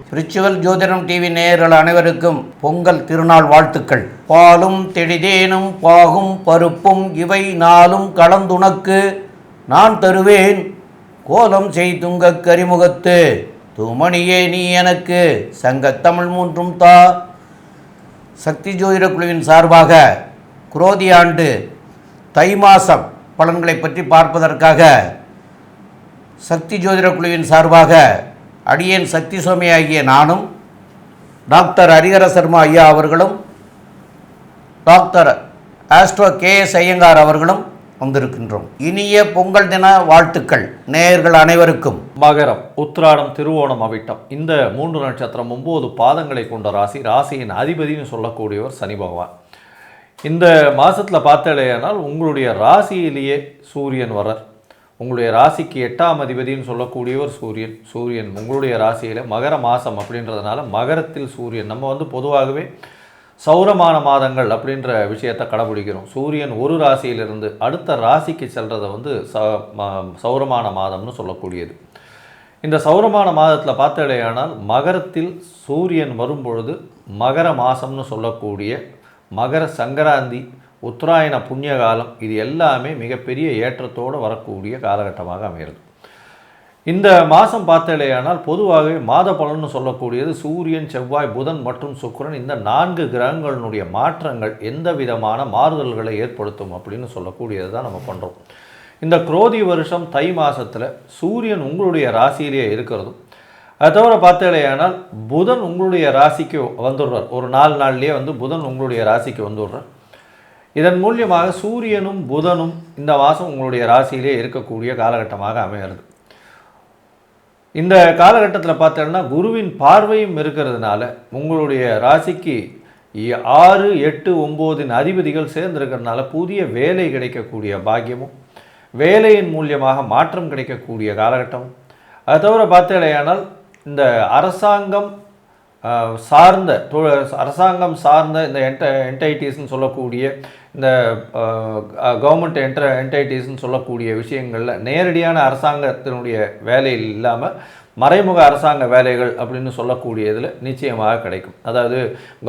Spiritual ஜோதிடம் TV நேயர்கள் அனைவருக்கும் பொங்கல் திருநாள் வாழ்த்துக்கள். பாலும் தெளிதேனும் பாகும் பருப்பும் இவை நாளும் கலந்துனக்கு நான் தருவேன் கோலம் செய்துங்க கரிமுகத்து தூமணியே நீ எனக்கு சங்கத்தமிழ் மூன்றும் தா. சக்தி ஜோதிட குழுவின் சார்பாக குரோதி ஆண்டு தை மாதம் பலன்களை பற்றி பார்ப்பதற்காக சக்தி ஜோதிட குழுவின் சார்பாக அடியேன் சக்தி சுவாமி ஆகிய நானும் டாக்டர் ஹரிஹர சர்மா ஐயா அவர்களும் டாக்டர் ஆஸ்ட்ரோ KS ஐயங்கார் அவர்களும் வந்திருக்கின்றோம். இனிய பொங்கல் தின வாழ்த்துக்கள் நேயர்கள் அனைவருக்கும். மகரம், உத்திராடம், திருவோணம், அவிட்டம் இந்த 3 நட்சத்திரம் 9 பாதங்களை கொண்ட ராசி. ராசியின் அதிபதினு சொல்லக்கூடியவர் சனி பகவான். இந்த மாதத்தில் பார்த்தலையானால் உங்களுடைய ராசியிலேயே சூரியன் வர்றார். உங்களுடைய ராசிக்கு 8ஆம் அதிபதினு சொல்லக்கூடியவர் சூரியன் உங்களுடைய ராசியில் மகர மாதம் அப்படின்றதுனால மகரத்தில் சூரியன். நம்ம பொதுவாகவே சௌரமான மாதங்கள் அப்படின்ற விஷயத்தை கடைபிடிக்கிறோம். சூரியன் ஒரு ராசியிலிருந்து அடுத்த ராசிக்கு செல்றதை சௌரமான மாதம்னு சொல்லக்கூடியது. இந்த சௌரமான மாதத்தில் பார்த்தடையானால் மகரத்தில் சூரியன் வரும்பொழுது மகர மாதம்னு சொல்லக்கூடிய மகர சங்கராந்தி, உத்தராயண புண்ணிய காலம் இது எல்லாமே மிகப்பெரிய ஏற்றத்தோடு வரக்கூடிய காலகட்டமாக அமைகிறது. இந்த மாதம் பார்த்தலையானால் பொதுவாகவே மாத பலன்னு சொல்லக்கூடியது சூரியன், செவ்வாய், புதன் மற்றும் சுக்கிரன் இந்த 4 கிரகங்களினுடைய மாற்றங்கள் எந்த விதமான மாறுதல்களை ஏற்படுத்தும் அப்படின்னு சொல்லக்கூடியது தான் நம்ம பண்ணுறோம். இந்த குரோதி வருஷம் தை மாதத்தில் சூரியன் உங்களுடைய ராசியிலேயே இருக்கிறதும், அது தவிர பார்த்தலையானால் புதன் உங்களுடைய ராசிக்கு வந்துடுறார். ஒரு 4 நாள்லேயே புதன் உங்களுடைய ராசிக்கு வந்துடுறார். இதன் மூலியமாக சூரியனும் புதனும் இந்த மாதம் உங்களுடைய ராசியிலே இருக்கக்கூடிய காலகட்டமாக அமைகிறது. இந்த காலகட்டத்தில் பார்த்தோன்னா குருவின் பார்வையும் இருக்கிறதுனால உங்களுடைய ராசிக்கு 6, 8, 9 அதிபதிகள் சேர்ந்திருக்கிறதுனால புதிய வேலை கிடைக்கக்கூடிய பாக்கியமும் வேலையின் மூலியமாக மாற்றம் கிடைக்கக்கூடிய காலகட்டமும், அது தவிர பார்த்தலையானால் இந்த அரசாங்கம் சார்ந்த இந்த என்டைட்டிஸ்ன்னு சொல்லக்கூடிய இந்த கவர்மெண்ட் என்டைட்டிஸ்ன்னு சொல்லக்கூடிய விஷயங்களில் நேரடியான அரசாங்கத்தினுடைய வேலையில் இல்லாமல் மறைமுக அரசாங்க வேலைகள் அப்படின்னு சொல்லக்கூடியதில் நிச்சயமாக கிடைக்கும். அதாவது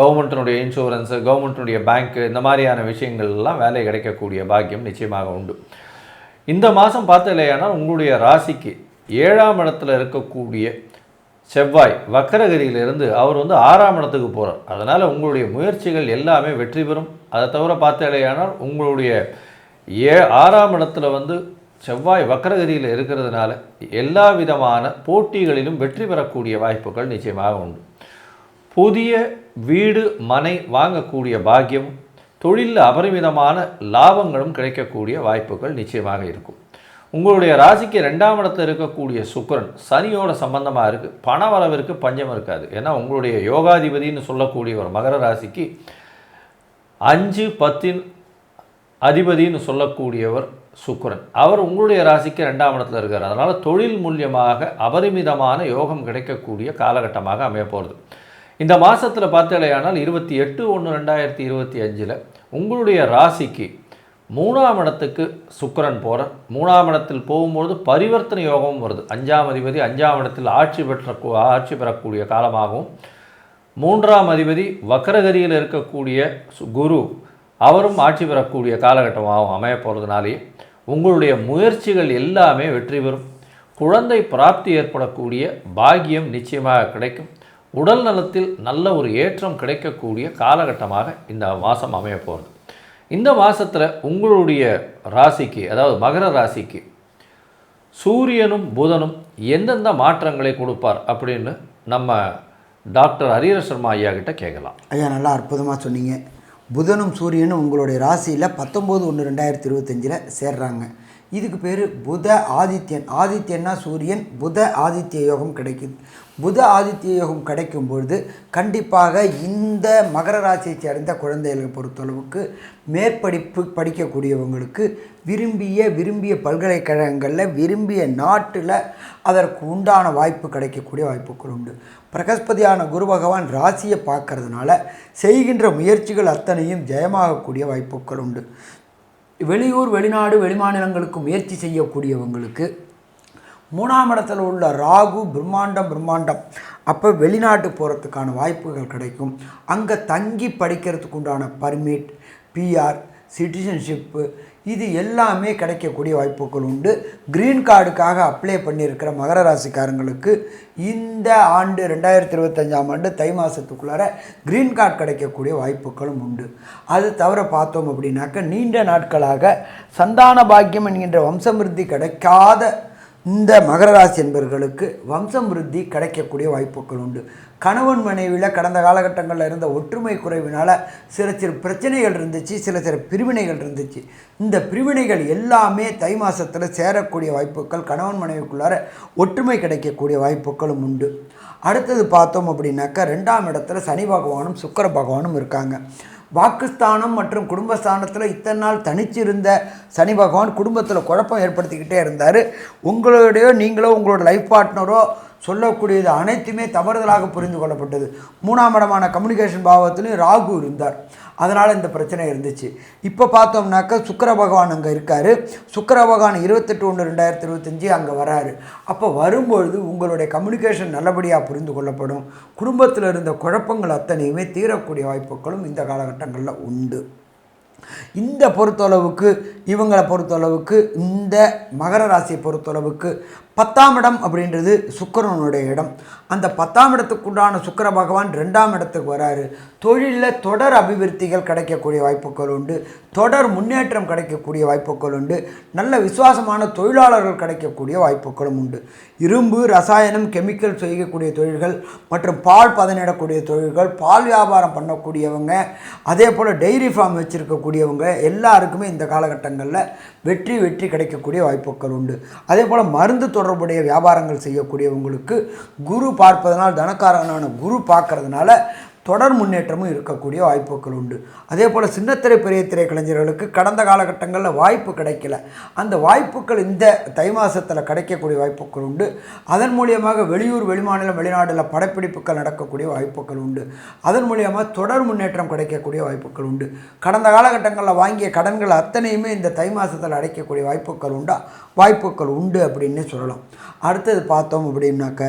கவர்மெண்ட்டினுடைய இன்சூரன்ஸு, கவர்மெண்ட்டினுடைய பேங்க்கு இந்த மாதிரியான விஷயங்கள்லாம் வேலை கிடைக்கக்கூடிய பாக்கியம் நிச்சயமாக உண்டு. இந்த மாதம் பார்த்தலையானால் உங்களுடைய ராசிக்கு 7ஆம் இடத்துல இருக்கக்கூடிய செவ்வாய் வக்கரகதியிலிருந்து அவர் 6ஆம் இடத்துக்கு போகிறார். அதனால் உங்களுடைய முயற்சிகள் எல்லாமே வெற்றி பெறும். அதை தவிர பார்த்தலையானால் உங்களுடைய 6ஆம் இடத்துல செவ்வாய் வக்கரகதியில் இருக்கிறதுனால எல்லா விதமான போட்டிகளிலும் வெற்றி பெறக்கூடிய வாய்ப்புகள் நிச்சயமாக உண்டு. புதிய வீடு மனை வாங்கக்கூடிய பாக்கியமும் தொழிலில் அபரிமிதமான லாபங்களும் கிடைக்கக்கூடிய வாய்ப்புகள் நிச்சயமாக இருக்கும். உங்களுடைய ராசிக்கு 2ஆம் இடத்தில் இருக்கக்கூடிய சுக்கிரன் சனியோட சம்பந்தமாக இருக்குது. பண வரவிற்கு பஞ்சம் இருக்காது. ஏன்னா உங்களுடைய யோகாதிபதினு சொல்லக்கூடிய ஒரு மகர ராசிக்கு 5, 10 அதிபதினு சொல்லக்கூடியவர் சுக்கிரன். அவர் உங்களுடைய ராசிக்கு 2ஆம் இடத்துல இருக்கார். அதனால் தொழில் மூலியமாக அபரிமிதமான யோகம் கிடைக்கக்கூடிய காலகட்டமாக அமையப்போகிறது. இந்த மாதத்தில் பார்த்தலையானால் 28/1/2025 உங்களுடைய ராசிக்கு 3ஆம் இடத்துக்கு சுக்கிரன் போகிறார். 3ஆம் இடத்தில் போகும்பொழுது பரிவர்த்தனை யோகமும் வருது. 5ஆம் அதிபதி 5ஆம் இடத்தில் ஆட்சி பெறக்கூடிய காலமாகவும், 3ஆம் அதிபதி வக்கரகதியில் இருக்கக்கூடிய குரு அவரும் ஆட்சி பெறக்கூடிய காலகட்டமாகவும் அமைய போகிறதுனாலே உங்களுடைய முயற்சிகள் எல்லாமே வெற்றி பெறும். குழந்தை பிராப்தி ஏற்படக்கூடிய பாக்கியம் நிச்சயமாக கிடைக்கும். உடல் நலத்தில் நல்ல ஒரு ஏற்றம் கிடைக்கக்கூடிய காலகட்டமாக இந்த மாதம் அமைய போகிறது. இந்த மாதத்தில் உங்களுடைய ராசிக்கு, அதாவது மகர ராசிக்கு சூரியனும் புதனும் எந்தெந்த மாற்றங்களை கொடுப்பார் அப்படின்னு நம்ம டாக்டர் ஹரிஹர சர்மா ஐயா கிட்ட கேட்கலாம். ஐயா, நல்லா அற்புதமாக சொன்னீங்க. புதனும் சூரியனும் உங்களுடைய ராசியில் 19/1/2025 சேர்றாங்க. இதுக்கு பேர் புத ஆதித்யன். ஆதித்யன்னா சூரியன், புத ஆதித்ய யோகம் கிடைக்குது. புத ஆதித்ய யோகம் கிடைக்கும் பொழுது கண்டிப்பாக இந்த மகர ராசியை சேர்ந்த குழந்தைகளை பொறுத்தளவுக்கு மேற்படிப்பு படிக்கக்கூடியவங்களுக்கு விரும்பிய பல்கலைக்கழகங்களில் விரும்பிய நாட்டில் அதற்கு உண்டான வாய்ப்பு கிடைக்கக்கூடிய வாய்ப்புகள் உண்டு. பிரகஸ்பதியான குரு பகவான் ராசியை பார்க்கறதுனால செய்கின்ற முயற்சிகள் அத்தனையும் ஜெயமாகக்கூடிய வாய்ப்புகள் உண்டு. வெளியூர் வெளிநாடு வெளிமாநிலங்களுக்கு முயற்சி செய்யக்கூடியவங்களுக்கு 3ஆம் இடத்துல உள்ள ராகு பிரம்மாண்டம். அப்போ வெளிநாட்டு போகிறதுக்கான வாய்ப்புகள் கிடைக்கும். அங்கே தங்கி படிக்கிறதுக்கு உண்டான பர்மிட், PR, சிட்டிசன்ஷிப்பு இது எல்லாமே கிடைக்கக்கூடிய வாய்ப்புகள் உண்டு. க்ரீன் கார்டுக்காக அப்ளை பண்ணியிருக்கிற மகர ராசிக்காரங்களுக்கு இந்த ஆண்டு 2025ஆம் ஆண்டு தை மாதத்துக்குள்ளார க்ரீன் கார்டு கிடைக்கக்கூடிய வாய்ப்புகளும் உண்டு. அது தவிர பார்த்தோம் அப்படின்னாக்க நீண்ட நாட்களாக சந்தான பாக்கியம் என்கின்ற வம்சமிருத்தி கிடைக்காத இந்த மகர ராசி என்பவர்களுக்கு வம்சம் விருத்தி கிடைக்கக்கூடிய வாய்ப்புகள் உண்டு. கணவன் மனைவியில் கடந்த காலகட்டங்களில் இருந்த ஒற்றுமை குறைவினால் சில பிரச்சனைகள் இருந்துச்சு, சில பிரிவினைகள் இருந்துச்சு. இந்த பிரிவினைகள் எல்லாமே தை மாதத்தில் சேரக்கூடிய வாய்ப்புகள், கணவன் மனைவிக்குள்ளார ஒற்றுமை கிடைக்கக்கூடிய வாய்ப்புகளும் உண்டு. அடுத்தது பார்த்தோம் அப்படின்னாக்கா 2ஆம் இடத்துல சனி பகவானும் சுக்கிர பகவானும் இருக்காங்க. வாக்குஸ்தானம் மற்றும் குடும்பஸ்தானத்தில் இத்தனை நாள் தனிச்சிருந்த சனி பகவான் குடும்பத்தில் குழப்பம் ஏற்படுத்திக்கிட்டே இருந்தார். நீங்களோ உங்களோட லைஃப் பார்ட்னரோ சொல்லக்கூடியது அனைத்துமே தவறுதலாக புரிந்து கொள்ளப்பட்டது. 3ஆம் இடமான கம்யூனிகேஷன் பாவத்திலையும் ராகு இருந்தார். அதனால் இந்த பிரச்சனை இருந்துச்சு. இப்போ பார்த்தோம்னாக்கா சுக்கிர பகவான் அங்கே இருக்கார். சுக்கிர பகவான் 28/1/2025 அங்கே வராரு. அப்போ வரும்பொழுது உங்களுடைய கம்யூனிகேஷன் நல்லபடியாக புரிந்து கொள்ளப்படும். குடும்பத்தில் இருந்த குழப்பங்கள் அத்தனையுமே தீரக்கூடிய வாய்ப்புகளும் இந்த காலகட்டங்களில் உண்டு. இந்த பொறுத்தளவுக்கு இவங்களை பொறுத்தளவுக்கு இந்த மகர ராசியை பொறுத்தளவுக்கு 10ஆம் இடம் அப்படின்றது சுக்கிரனுடைய இடம். அந்த 10ஆம் இடத்துக்குண்டான சுக்கிர பகவான் 2ஆம் இடத்துக்கு வராரு. தொழிலில் தொடர் அபிவிருத்திகள் கிடைக்கக்கூடிய வாய்ப்புகள் உண்டு. தொடர் முன்னேற்றம் கிடைக்கக்கூடிய வாய்ப்புகள் உண்டு. நல்ல விசுவாசமான தொழிலாளர்கள் கிடைக்கக்கூடிய வாய்ப்புகளும் உண்டு. இரும்பு, ரசாயனம், கெமிக்கல் செய்யக்கூடிய தொழில்கள் மற்றும் பால் பதனிடக்கூடிய தொழில்கள், பால் வியாபாரம் பண்ணக்கூடியவங்க, அதே போல் டெய்ரி ஃபார்ம் வச்சுருக்கக்கூடியவங்க எல்லாருக்குமே இந்த காலகட்டங்களில் வெற்றி கிடைக்கக்கூடிய வாய்ப்புகள் உண்டு. அதே போல் மருந்து தொடர்புடைய வியாபாரங்கள் செய்யக்கூடியவங்களுக்கு குரு பார்ப்பதனால், தனக்காரனான குரு பார்க்கறதுனால தொடர் முன்னேற்றமும் இருக்கக்கூடிய வாய்ப்புகள் உண்டு. அதே போல் சின்னத்திரை பெரிய திரை கலைஞர்களுக்கு கடந்த காலகட்டங்களில் வாய்ப்பு கிடைக்கல. அந்த வாய்ப்புகள் இந்த தை மாதத்தில் கிடைக்கக்கூடிய வாய்ப்புகள் உண்டு. அதன் மூலியமாக வெளியூர் வெளிமாநிலம் வெளிநாட்டில் படப்பிடிப்புகள் நடக்கக்கூடிய வாய்ப்புகள் உண்டு. அதன் மூலியமாக தொடர் முன்னேற்றம் கிடைக்கக்கூடிய வாய்ப்புகள் உண்டு. கடந்த காலகட்டங்களில் வாங்கிய கடன்கள் அத்தனையுமே இந்த தை மாதத்தில் அடைக்கக்கூடிய வாய்ப்புகள் உண்டு அப்படின்னு சொல்லலாம். அடுத்தது பார்த்தோம் அப்படின்னாக்க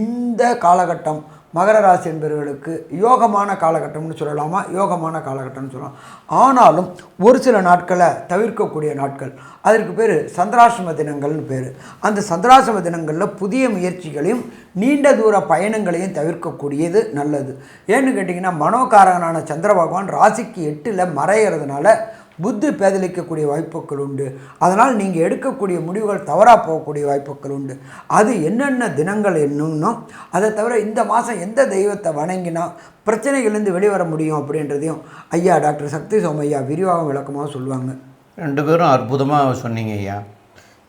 இந்த காலகட்டம் மகர ராசி என்பவர்களுக்கு யோகமான காலகட்டம்னு சொல்லலாமா, யோகமான காலகட்டம்னு சொல்லலாம். ஆனாலும் ஒரு சில நாட்களை தவிர்க்கக்கூடிய நாட்கள், அதற்கு பேர் சந்திராசிரம தினங்கள்னு பேர். அந்த சந்திராசிரம தினங்களில் புதிய முயற்சிகளையும் நீண்ட தூர பயணங்களையும் தவிர்க்கக்கூடியது நல்லது. ஏன்னு கேட்டிங்கன்னா மனோகாரகனான சந்திர பகவான் ராசிக்கு 8ல் மறைகிறதுனால புத்தி பேதலிக்கக்கூடிய வாய்ப்புகள் உண்டு. அதனால் நீங்கள் எடுக்கக்கூடிய முடிவுகள் தவறாக போகக்கூடிய வாய்ப்புகள் உண்டு. அது என்னென்ன தினங்கள் என்னும், அதை தவிர இந்த மாதம் எந்த தெய்வத்தை வணங்கினா பிரச்சனைகள்லேருந்து வெளிவர முடியும் அப்படின்றதையும் ஐயா டாக்டர் சக்தி சோமையா விரிவாக விளக்கமாக சொல்லுவாங்க. 2 பேரும் அற்புதமாக சொன்னீங்க ஐயா.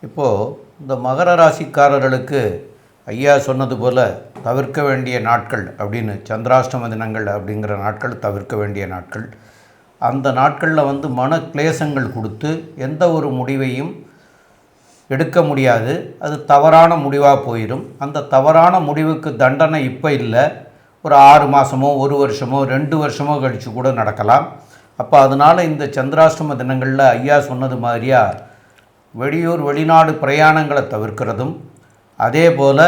இப்போது இந்த மகர ராசிக்காரர்களுக்கு ஐயா சொன்னது போல் தவிர்க்க வேண்டிய நாட்கள் அப்படின்னு சந்திராஷ்டம தினங்கள் அப்படிங்கிற நாட்கள் தவிர்க்க வேண்டிய நாட்கள். அந்த நாட்களில் மன கிளேசங்கள் கொடுத்து எந்த ஒரு முடிவையும் எடுக்க முடியாது. அது தவறான முடிவாக போயிடும். அந்த தவறான முடிவுக்கு தண்டனை இப்போ இல்லை, ஒரு 6 மாதமோ 1 வருஷமோ 2 வருஷமோ கழித்து கூட நடக்கலாம். அப்போ அதனால் இந்த சந்திராஷ்டம தினங்களில் ஐயா சொன்னது மாதிரியா வெளியூர் வெளிநாடு பிரயாணங்களை தவிர்க்கிறதும், அதே போல்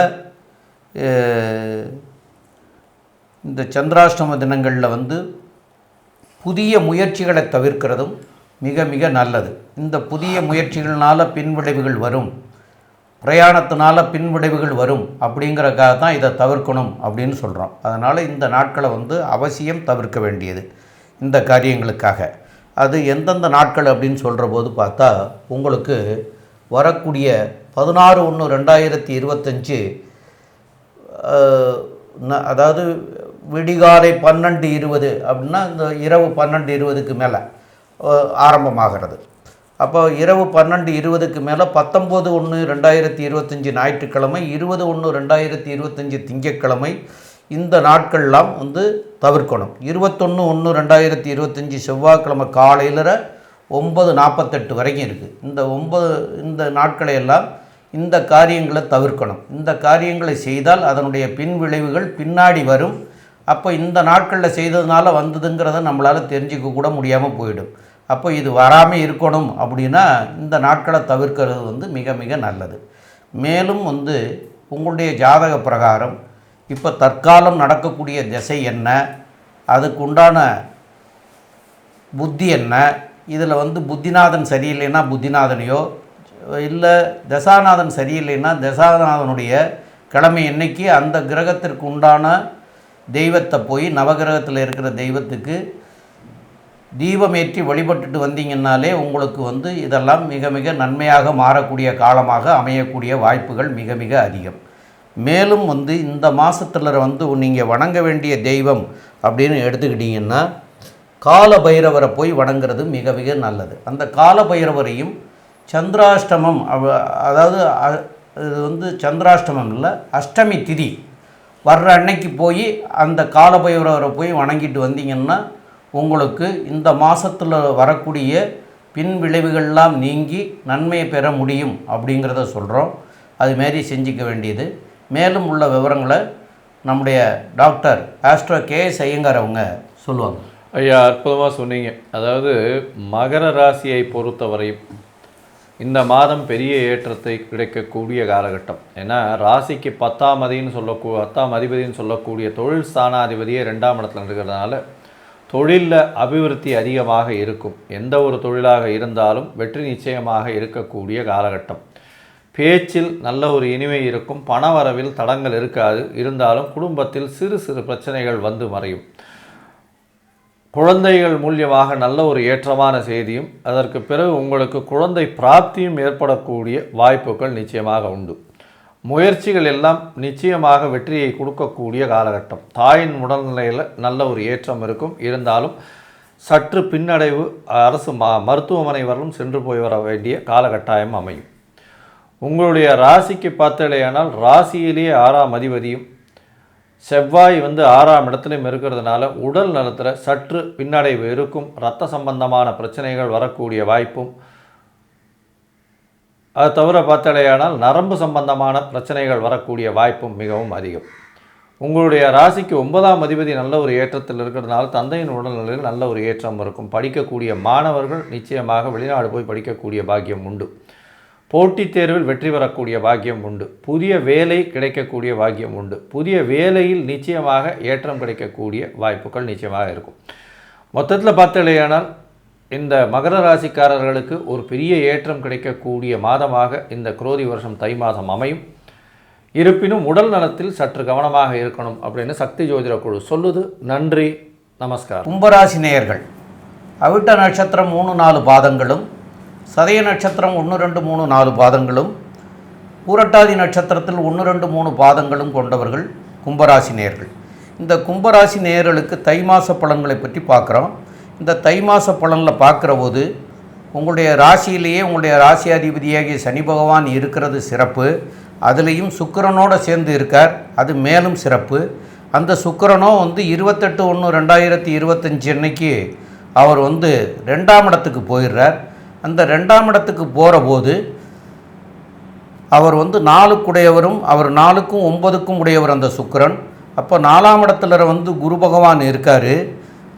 இந்த சந்திராஷ்டம தினங்களில் புதிய முயற்சிகளை தவிர்க்கிறதும் மிக மிக நல்லது. இந்த புதிய முயற்சிகள்னால பின்விளைவுகள் வரும், பிரயாணத்தினால பின்விளைவுகள் வரும் அப்படிங்கிறக்காக தான் இதை தவிர்க்கணும் அப்படின்னு சொல்கிறோம். அதனால் இந்த நாட்களை அவசியம் தவிர்க்க வேண்டியது இந்த காரியங்களுக்காக. அது எந்தெந்த நாட்கள் அப்படின்னு சொல்கிற போது பார்த்தா உங்களுக்கு வரக்கூடிய 16/1/2025 அதாவது விடிகாலை 12:20 அப்படின்னா இந்த இரவு 12:20க்கு மேலே ஆரம்பமாகிறது. அப்போ இரவு 12:20க்கு மேலே 19/1/2025 ஞாயிற்றுக்கிழமை, 20/1/2025 திங்கட்கிழமை, இந்த நாட்கள்லாம் தவிர்க்கணும். 21/1/2025 செவ்வாய்க்கிழமை காலையில் 9:48 வரைக்கும் இருக்குது. இந்த நாட்களை எல்லாம் இந்த காரியங்களை தவிர்க்கணும். இந்த காரியங்களை செய்தால் அதனுடைய பின் விளைவுகள் பின்னாடி வரும். அப்போ இந்த நாட்களில் செய்ததுனால வந்ததுங்கிறத நம்மளால் தெரிஞ்சிக்க கூட முடியாமல் போயிடும். அப்போ இது வராமல் இருக்கணும் அப்படின்னா இந்த நாட்களை தவிர்க்கிறது வந்து மிக மிக நல்லது. மேலும் வந்து உங்களுடைய ஜாதக பிரகாரம் இப்போ தற்காலம் நடக்கக்கூடிய திசை என்ன, அதுக்குண்டான புத்தி என்ன, இதில் வந்து புத்திநாதன் சரியில்லைன்னா புத்திநாதனையோ, இல்லை தசாநாதன் சரியில்லைன்னா தசாநாதனுடைய கிழமை என்னைக்கு அந்த கிரகத்திற்கு உண்டான தெய்வத்தை போய் நவகிரகத்தில் இருக்கிற தெய்வத்துக்கு தீபமேற்றி வழிபட்டுட்டு வந்தீங்கன்னாலே உங்களுக்கு வந்து இதெல்லாம் மிக மிக நன்மையாக மாறக்கூடிய காலமாக அமையக்கூடிய வாய்ப்புகள் மிக மிக அதிகம். மேலும் வந்து இந்த மாதத்தில் வந்து நீங்கள் வணங்க வேண்டிய தெய்வம் அப்படின்னு எடுத்துக்கிட்டிங்கன்னா கால பைரவரை போய் வணங்குறது மிக மிக நல்லது. அந்த கால பைரவரையும் சந்திராஷ்டமம், அதாவது இது வந்து சந்திராஷ்டமம் இல்லை, அஷ்டமி திதி வர்ற அன்னைக்கு போய் அந்த கால பைரவரை போய் வணங்கிட்டு வந்தீங்கன்னா உங்களுக்கு இந்த மாதத்தில் வரக்கூடிய பின் விளைவுகள்லாம் நீங்கி நன்மையை பெற முடியும் அப்படிங்கிறத சொல்கிறோம். அதுமாரி செஞ்சுக்க வேண்டியது. மேலும் உள்ள விவரங்களை நம்முடைய டாக்டர் ஆஸ்ட்ரோ KS ஐயங்கார் அவங்க சொல்லுவாங்க. ஐயா, அற்புதமாக சொன்னீங்க. அதாவது மகர ராசியை பொறுத்தவரை இந்த மாதம் பெரிய ஏற்றத்தை கிடைக்கக்கூடிய காலகட்டம். ஏன்னா ராசிக்கு 10ஆம் அதிபதினு சொல்லக்கூடிய தொழில் ஸ்தானாதிபதியே 2ஆம் இடத்துல இருக்கிறதுனால தொழிலில் அபிவிருத்தி அதிகமாக இருக்கும். எந்த ஒரு தொழிலாக இருந்தாலும் வெற்றி நிச்சயமாக இருக்கக்கூடிய காலகட்டம். பேச்சில் நல்ல ஒரு இனிமை இருக்கும். பணவரவில் தடங்கள் இருக்காது. இருந்தாலும் குடும்பத்தில் சிறு சிறு பிரச்சனைகள் வந்து மறையும். குழந்தைகள் மூலியமாக நல்ல ஒரு ஏற்றமான செய்தியும் அதற்கு பிறகு உங்களுக்கு குழந்தை பிராப்தியும் ஏற்படக்கூடிய வாய்ப்புகள் நிச்சயமாக உண்டு. முயற்சிகள் எல்லாம் நிச்சயமாக வெற்றியை கொடுக்கக்கூடிய காலகட்டம். தாயின் உடல்நிலையில் நல்ல ஒரு ஏற்றம் இருக்கும். இருந்தாலும் சற்று பின்னடைவு அரசு மருத்துவமனை வரலும் சென்று போய் வர வேண்டிய காலகட்டாயம் அமையும். உங்களுடைய ராசிக்கு பார்த்தலையானால் ராசியிலேயே 6ஆம் அதிபதியும் செவ்வாய் வந்து 6ஆம் இடத்துலையும் இருக்கிறதுனால உடல் நலத்தில் சற்று பின்னடைவு இருக்கும். இரத்த சம்பந்தமான பிரச்சனைகள் வரக்கூடிய வாய்ப்பும், அது தவிர பார்த்தலையானால் நரம்பு சம்பந்தமான பிரச்சனைகள் வரக்கூடிய வாய்ப்பும் மிகவும் அதிகம். உங்களுடைய ராசிக்கு 9ஆம் அதிபதி நல்ல ஒரு ஏற்றத்தில் இருக்கிறதுனால தந்தையின் உடல்நிலையில் நல்ல ஒரு ஏற்றம் இருக்கும். படிக்கக்கூடிய மாணவர்கள் நிச்சயமாக வெளிநாடு போய் படிக்கக்கூடிய பாக்கியம் உண்டு. போட்டித் தேர்வில் வெற்றி பெறக்கூடிய பாக்கியம் உண்டு. புதிய வேலை கிடைக்கக்கூடிய பாக்கியம் உண்டு. புதிய வேலையில் நிச்சயமாக ஏற்றம் கிடைக்கக்கூடிய வாய்ப்புகள் நிச்சயமாக இருக்கும். மொத்தத்தில் பார்த்தலையானால் இந்த மகர ராசிக்காரர்களுக்கு ஒரு பெரிய ஏற்றம் கிடைக்கக்கூடிய மாதமாக இந்த குரோதி வருஷம் தை மாதம் அமையும். இருப்பினும் உடல் நலத்தில் சற்று கவனமாக இருக்கணும் அப்படின்னு சக்தி ஜோதிட குழு சொல்லுது. நன்றி, நமஸ்காரம். கும்பராசி நேயர்கள், அவிட்ட நட்சத்திரம் 3-4 பாதங்களும், சதய நட்சத்திரம் 1-2-3-4 பாதங்களும், பூரட்டாதி நட்சத்திரத்தில் 1-2-3 பாதங்களும் கொண்டவர்கள் கும்பராசி நேயர்கள். இந்த கும்பராசி நேயர்களுக்கு தை மாத பலன்களை பற்றி பார்க்குறோம். இந்த தை மாத பலனில் பார்க்குற போது உங்களுடைய ராசியிலேயே உங்களுடைய ராசி அதிபதியாகிய சனி பகவான் இருக்கிறது சிறப்பு. அதுலேயும் சுக்கிரனோடு சேர்ந்து இருக்கார், அது மேலும் சிறப்பு. அந்த சுக்கிரனோ வந்து 28/1/2025 அன்னைக்கு அவர் வந்து 2ஆம் இடத்துக்கு போயிடுறார். அந்த 2ஆம் இடத்துக்கு போகிற போது அவர் வந்து 4க்குடையவரும், அவர் 4க்கும் 9க்கும் உடையவர் அந்த சுக்கிரன். அப்போ 4ஆம் இடத்துல வந்து குரு பகவான் இருக்கார்.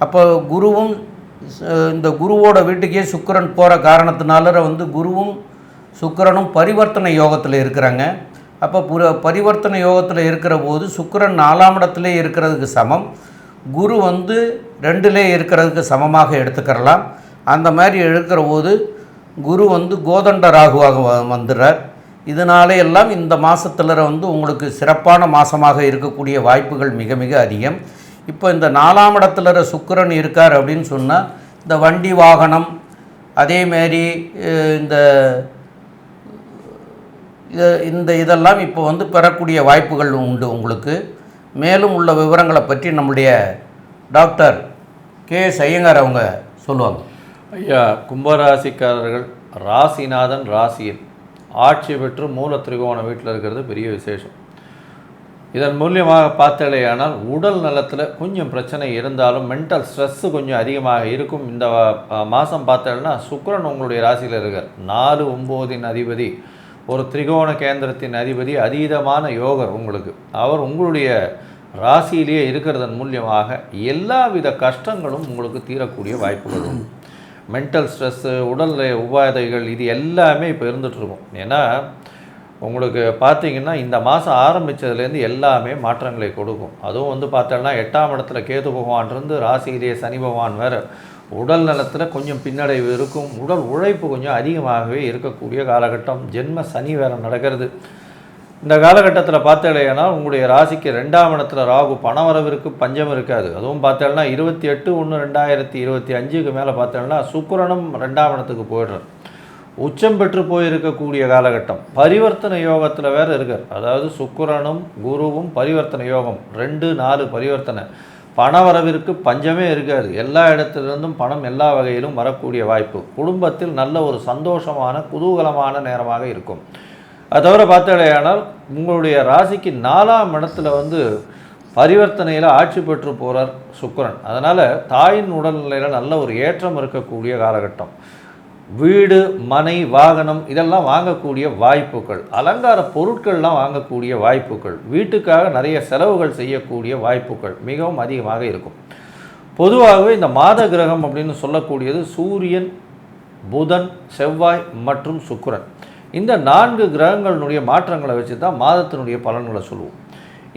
அப்போ குருவும் இந்த குருவோட வீட்டுக்கே சுக்கிரன் போகிற காரணத்தினால வந்து குருவும் சுக்கிரனும் பரிவர்த்தனை யோகத்தில் இருக்கிறாங்க. அப்போ பரிவர்த்தனை யோகத்தில் இருக்கிற போது சுக்கிரன் 4ஆம் இடத்துல இருக்கிறதுக்கு சமம், குரு வந்து 2லே இருக்கிறதுக்கு சமமாக எடுத்துக்கிறலாம். அந்த மாதிரி இருக்கிற போது குரு வந்து கோதண்ட ராகுவாக வந்துடுறார். இதனாலே எல்லாம் இந்த மாதத்தில் வந்து உங்களுக்கு சிறப்பான மாதமாக இருக்கக்கூடிய வாய்ப்புகள் மிக மிக அதிகம். இப்போ இந்த 4ஆம் இடத்துல சுக்கிரன் இருக்கார் அப்படின்னு சொன்னால் இந்த வண்டி வாகனம், அதேமாரி இதெல்லாம் இப்போ வந்து பெறக்கூடிய வாய்ப்புகள் உண்டு உங்களுக்கு. மேலும் உள்ள விவரங்களை பற்றி நம்முடைய டாக்டர் KS ஐயங்கார் அவங்க சொல்லுவாங்க. ஐயா, கும்பராசிக்காரர்கள் ராசிநாதன் ராசியில் ஆட்சி பெற்று மூல திரிகோண வீட்டில் இருக்கிறது பெரிய விசேஷம். இதன் மூலியமாக பார்த்தலையானால் உடல் நலத்தில் கொஞ்சம் பிரச்சனை இருந்தாலும் மென்டல் ஸ்ட்ரெஸ்ஸு கொஞ்சம் அதிகமாக இருக்கும். இந்த மாதம் பார்த்தேன்னா சுக்கிரன் உங்களுடைய ராசியில் இருக்கார். 4-9 அதிபதி, ஒரு திரிகோண கேந்திரத்தின் அதிபதி, அதீதமான யோகர் உங்களுக்கு. அவர் உங்களுடைய ராசியிலேயே இருக்கிறதன் மூலியமாக எல்லாவித கஷ்டங்களும் உங்களுக்கு தீரக்கூடிய வாய்ப்புகள் உண்டு. மென்டல் ஸ்ட்ரெஸ்ஸு, உடல்நிலை உபாதைகள் இது எல்லாமே இப்போ இருந்துகிட்ருக்கும். ஏன்னா உங்களுக்கு பார்த்தீங்கன்னா இந்த மாதம் ஆரம்பித்ததுலேருந்து எல்லாமே மாற்றங்களை கொடுக்கும். அதுவும் வந்து பார்த்தோன்னா 8ஆம் இடத்துல கேது பகவான் இருந்து ராசியிலேயே சனி பகவான் வேறு உடல் நலத்தில் கொஞ்சம் பின்னடைவு இருக்கும். உடல் உழைப்பு கொஞ்சம் அதிகமாகவே இருக்கக்கூடிய காலகட்டம். ஜென்ம சனி வேறு நடக்கிறது. இந்த காலகட்டத்தில் பார்த்தேன்னா உங்களுடைய ராசிக்கு 2ஆம் இடத்துல ராகு, பணவரவிற்கு பஞ்சம் இருக்காது. அதுவும் பார்த்தேன்னா 28/1/2025க்கு மேலே பார்த்தேன்னா சுக்கிரனும் 2ஆம் இடத்துக்கு போயிடுறார். உச்சம் பெற்று போயிருக்கக்கூடிய காலகட்டம். பரிவர்த்தனை யோகத்தில் வேறு இருக்கார். அதாவது சுக்கிரனும் குருவும் பரிவர்த்தனை யோகம் 2-4 பரிவர்த்தனை. பணவரவிற்கு பஞ்சமே இருக்காது. எல்லா இடத்துலேருந்தும் பணம் எல்லா வகையிலும் வரக்கூடிய வாய்ப்பு. குடும்பத்தில் நல்ல ஒரு சந்தோஷமான குதூகலமான நேரமாக இருக்கும். அது தவிர பார்த்தேனால் உங்களுடைய ராசிக்கு 4ஆம் இடத்துல வந்து பரிவர்த்தனையில் ஆட்சி பெற்று போகிறார் சுக்கிரன். அதனால் தாயின் உடல்நிலையில் நல்ல ஒரு ஏற்றம் இருக்கக்கூடிய காலகட்டம். வீடு, மனை, வாகனம் இதெல்லாம் வாங்கக்கூடிய வாய்ப்புகள், அலங்கார பொருட்கள்லாம் வாங்கக்கூடிய வாய்ப்புகள், வீட்டுக்காக நிறைய செலவுகள் செய்யக்கூடிய வாய்ப்புகள் மிகவும் அதிகமாக இருக்கும். பொதுவாகவே இந்த மாத கிரகம் அப்படின்னு சொல்லக்கூடியது சூரியன், புதன், செவ்வாய் மற்றும் சுக்கிரன். இந்த 4 கிரகங்களினுடைய மாற்றங்களை வச்சு தான் மாதத்தினுடைய பலன்களை சொல்லுவோம்.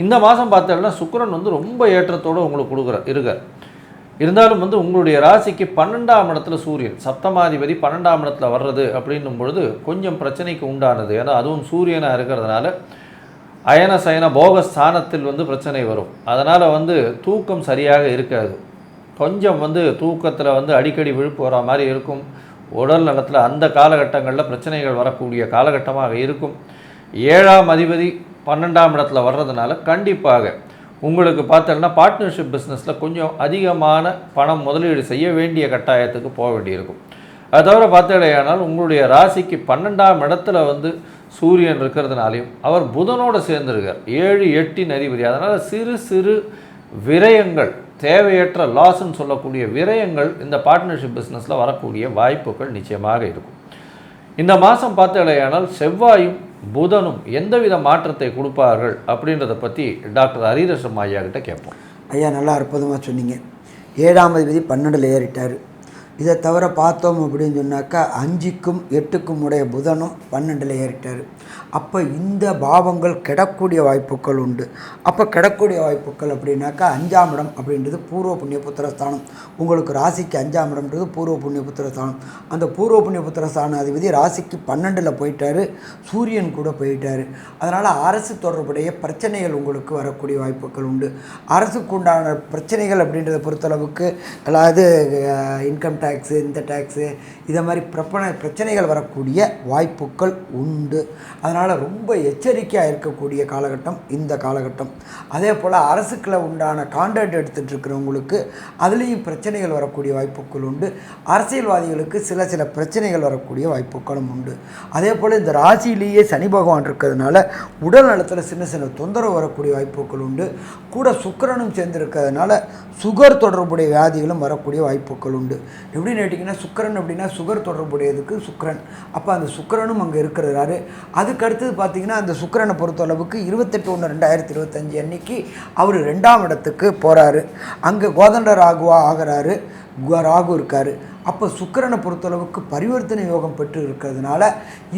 இந்த மாதம் பார்த்தோம்னா சுக்கிரன் வந்து ரொம்ப ஏற்றத்தோடு உங்களுக்கு இருக்கார். இருந்தாலும் வந்து உங்களுடைய ராசிக்கு 12ஆம் இடத்துல சூரியன், சப்தமாதிபதி 12ஆம் இடத்துல வர்றது அப்படின்னும் பொழுது கொஞ்சம் பிரச்சனைக்கு உண்டானது. ஏன்னா அதுவும் சூரியனாக இருக்கிறதுனால அயன சயன போகஸ்தானத்தில் வந்து பிரச்சனை வரும். அதனால் வந்து தூக்கம் சரியாக இருக்காது. கொஞ்சம் வந்து தூக்கத்தில் வந்து அடிக்கடி விழுப்பு வர மாதிரி இருக்கும். உடல் நலத்தில் அந்த காலகட்டங்களில் பிரச்சனைகள் வரக்கூடிய காலகட்டமாக இருக்கும். 7ஆம் அதிபதி 12ஆம் இடத்துல வர்றதுனால கண்டிப்பாக உங்களுக்கு பார்த்தோன்னா பார்ட்னர்ஷிப் பிஸ்னஸில் கொஞ்சம் அதிகமான பணம் முதலீடு செய்ய வேண்டிய கட்டாயத்துக்கு போக வேண்டியிருக்கும். அது தவிர பார்த்தேனால் உங்களுடைய ராசிக்கு 12ஆம் இடத்துல வந்து சூரியன் இருக்கிறதுனாலையும் அவர் புதனோடு சேர்ந்துருக்கார். 7-8 அதிபதி. அதனால் சிறு சிறு விரயங்கள், தேவையற்ற லாஸ்ன்னு சொல்லக்கூடிய விரயங்கள் இந்த பார்ட்னர்ஷிப் பிஸ்னஸில் வரக்கூடிய வாய்ப்புகள் நிச்சயமாக இருக்கும். இந்த மாதம் பார்த்தேனால் செவ்வாயும் புதனும் எந்தவித மாற்றத்தை கொடுப்பார்கள் அப்படின்றத பற்றி டாக்டர் ஹரிரசம் ஐயா கிட்ட கேட்போம். ஐயா நல்லா அற்புதமாக சொன்னீங்க. 7ஆம் அதிபதி 12ல் ஏறிட்டார். இதை தவிர பார்த்தோம் அப்படின்னு சொன்னாக்கா 5க்கும் 8க்கும் உடைய புதனும் 12ல் ஏறிட்டார். அப்போ இந்த பாவங்கள் கிடக்கூடிய வாய்ப்புகள் உண்டு. அப்போ கிடக்கூடிய வாய்ப்புகள் அப்படின்னாக்கா 5ஆம் இடம் அப்படின்றது பூர்வ புண்ணிய புத்திரஸ்தானம். உங்களுக்கு ராசிக்கு 5ஆம் இடம்ன்றது பூர்வ புண்ணிய புத்திரஸ்தானம். அந்த பூர்வ புண்ணிய புத்திரஸ்தான அதிபதி ராசிக்கு 12ல் போயிட்டார். சூரியன் கூட போயிட்டார். அதனால் அரசு தொடர்புடைய பிரச்சனைகள் உங்களுக்கு வரக்கூடிய வாய்ப்புகள் உண்டு. அரசுக்கு உண்டான பிரச்சனைகள் அப்படின்றத பொறுத்தளவுக்கு அதாவது இன்கம் டேக்ஸு, இந்த டேக்ஸு, இதை மாதிரி பிரச்சனைகள் வரக்கூடிய வாய்ப்புகள் உண்டு. அதனால் ரொம்ப எச்சரிக்கையாக இருக்கக்கூடிய காலகட்டம் இந்த காலகட்டம். அதே போல் அரசுக்குள்ள உண்டான கான்ட்ராக்ட் எடுத்துகிட்டு இருக்கிறவங்களுக்கு அதுலேயும் பிரச்சனைகள் வரக்கூடிய வாய்ப்புகள் உண்டு. அரசியல்வாதிகளுக்கு சில பிரச்சனைகள் வரக்கூடிய வாய்ப்புகளும் உண்டு. அதே போல் இந்த ராசியிலேயே சனி பகவான் இருக்கிறதுனால உடல் நலத்தில் சின்ன தொந்தரவு வரக்கூடிய வாய்ப்புகள் உண்டு. கூட சுக்கிரனும் சேர்ந்துருக்கிறதுனால சுகர் தொடர்புடைய வியாதிகளும் வரக்கூடிய வாய்ப்புகள் உண்டு. எப்படின்னு கேட்டிங்கன்னா சுக்கிரன் அப்படின்னா சுகர் தொடர்புடையதுக்கு சுக்கிரன். அப்போ அந்த சுக்கிரனும் அங்கே இருக்கிறாரு. அதுக்கு அடுத்தது பார்த்திங்கன்னா அந்த சுக்கிரனை பொறுத்தளவுக்கு 28/1/2025 அன்னைக்கு அவர் 2ஆம் இடத்துக்கு போகிறாரு. அங்கே கோதண்ட ராகுவா ஆகிறாரு. ராகு இருக்கார். அப்போ சுக்கிரனை பொறுத்தளவுக்கு பரிவர்த்தனை யோகம் பெற்று இருக்கிறதுனால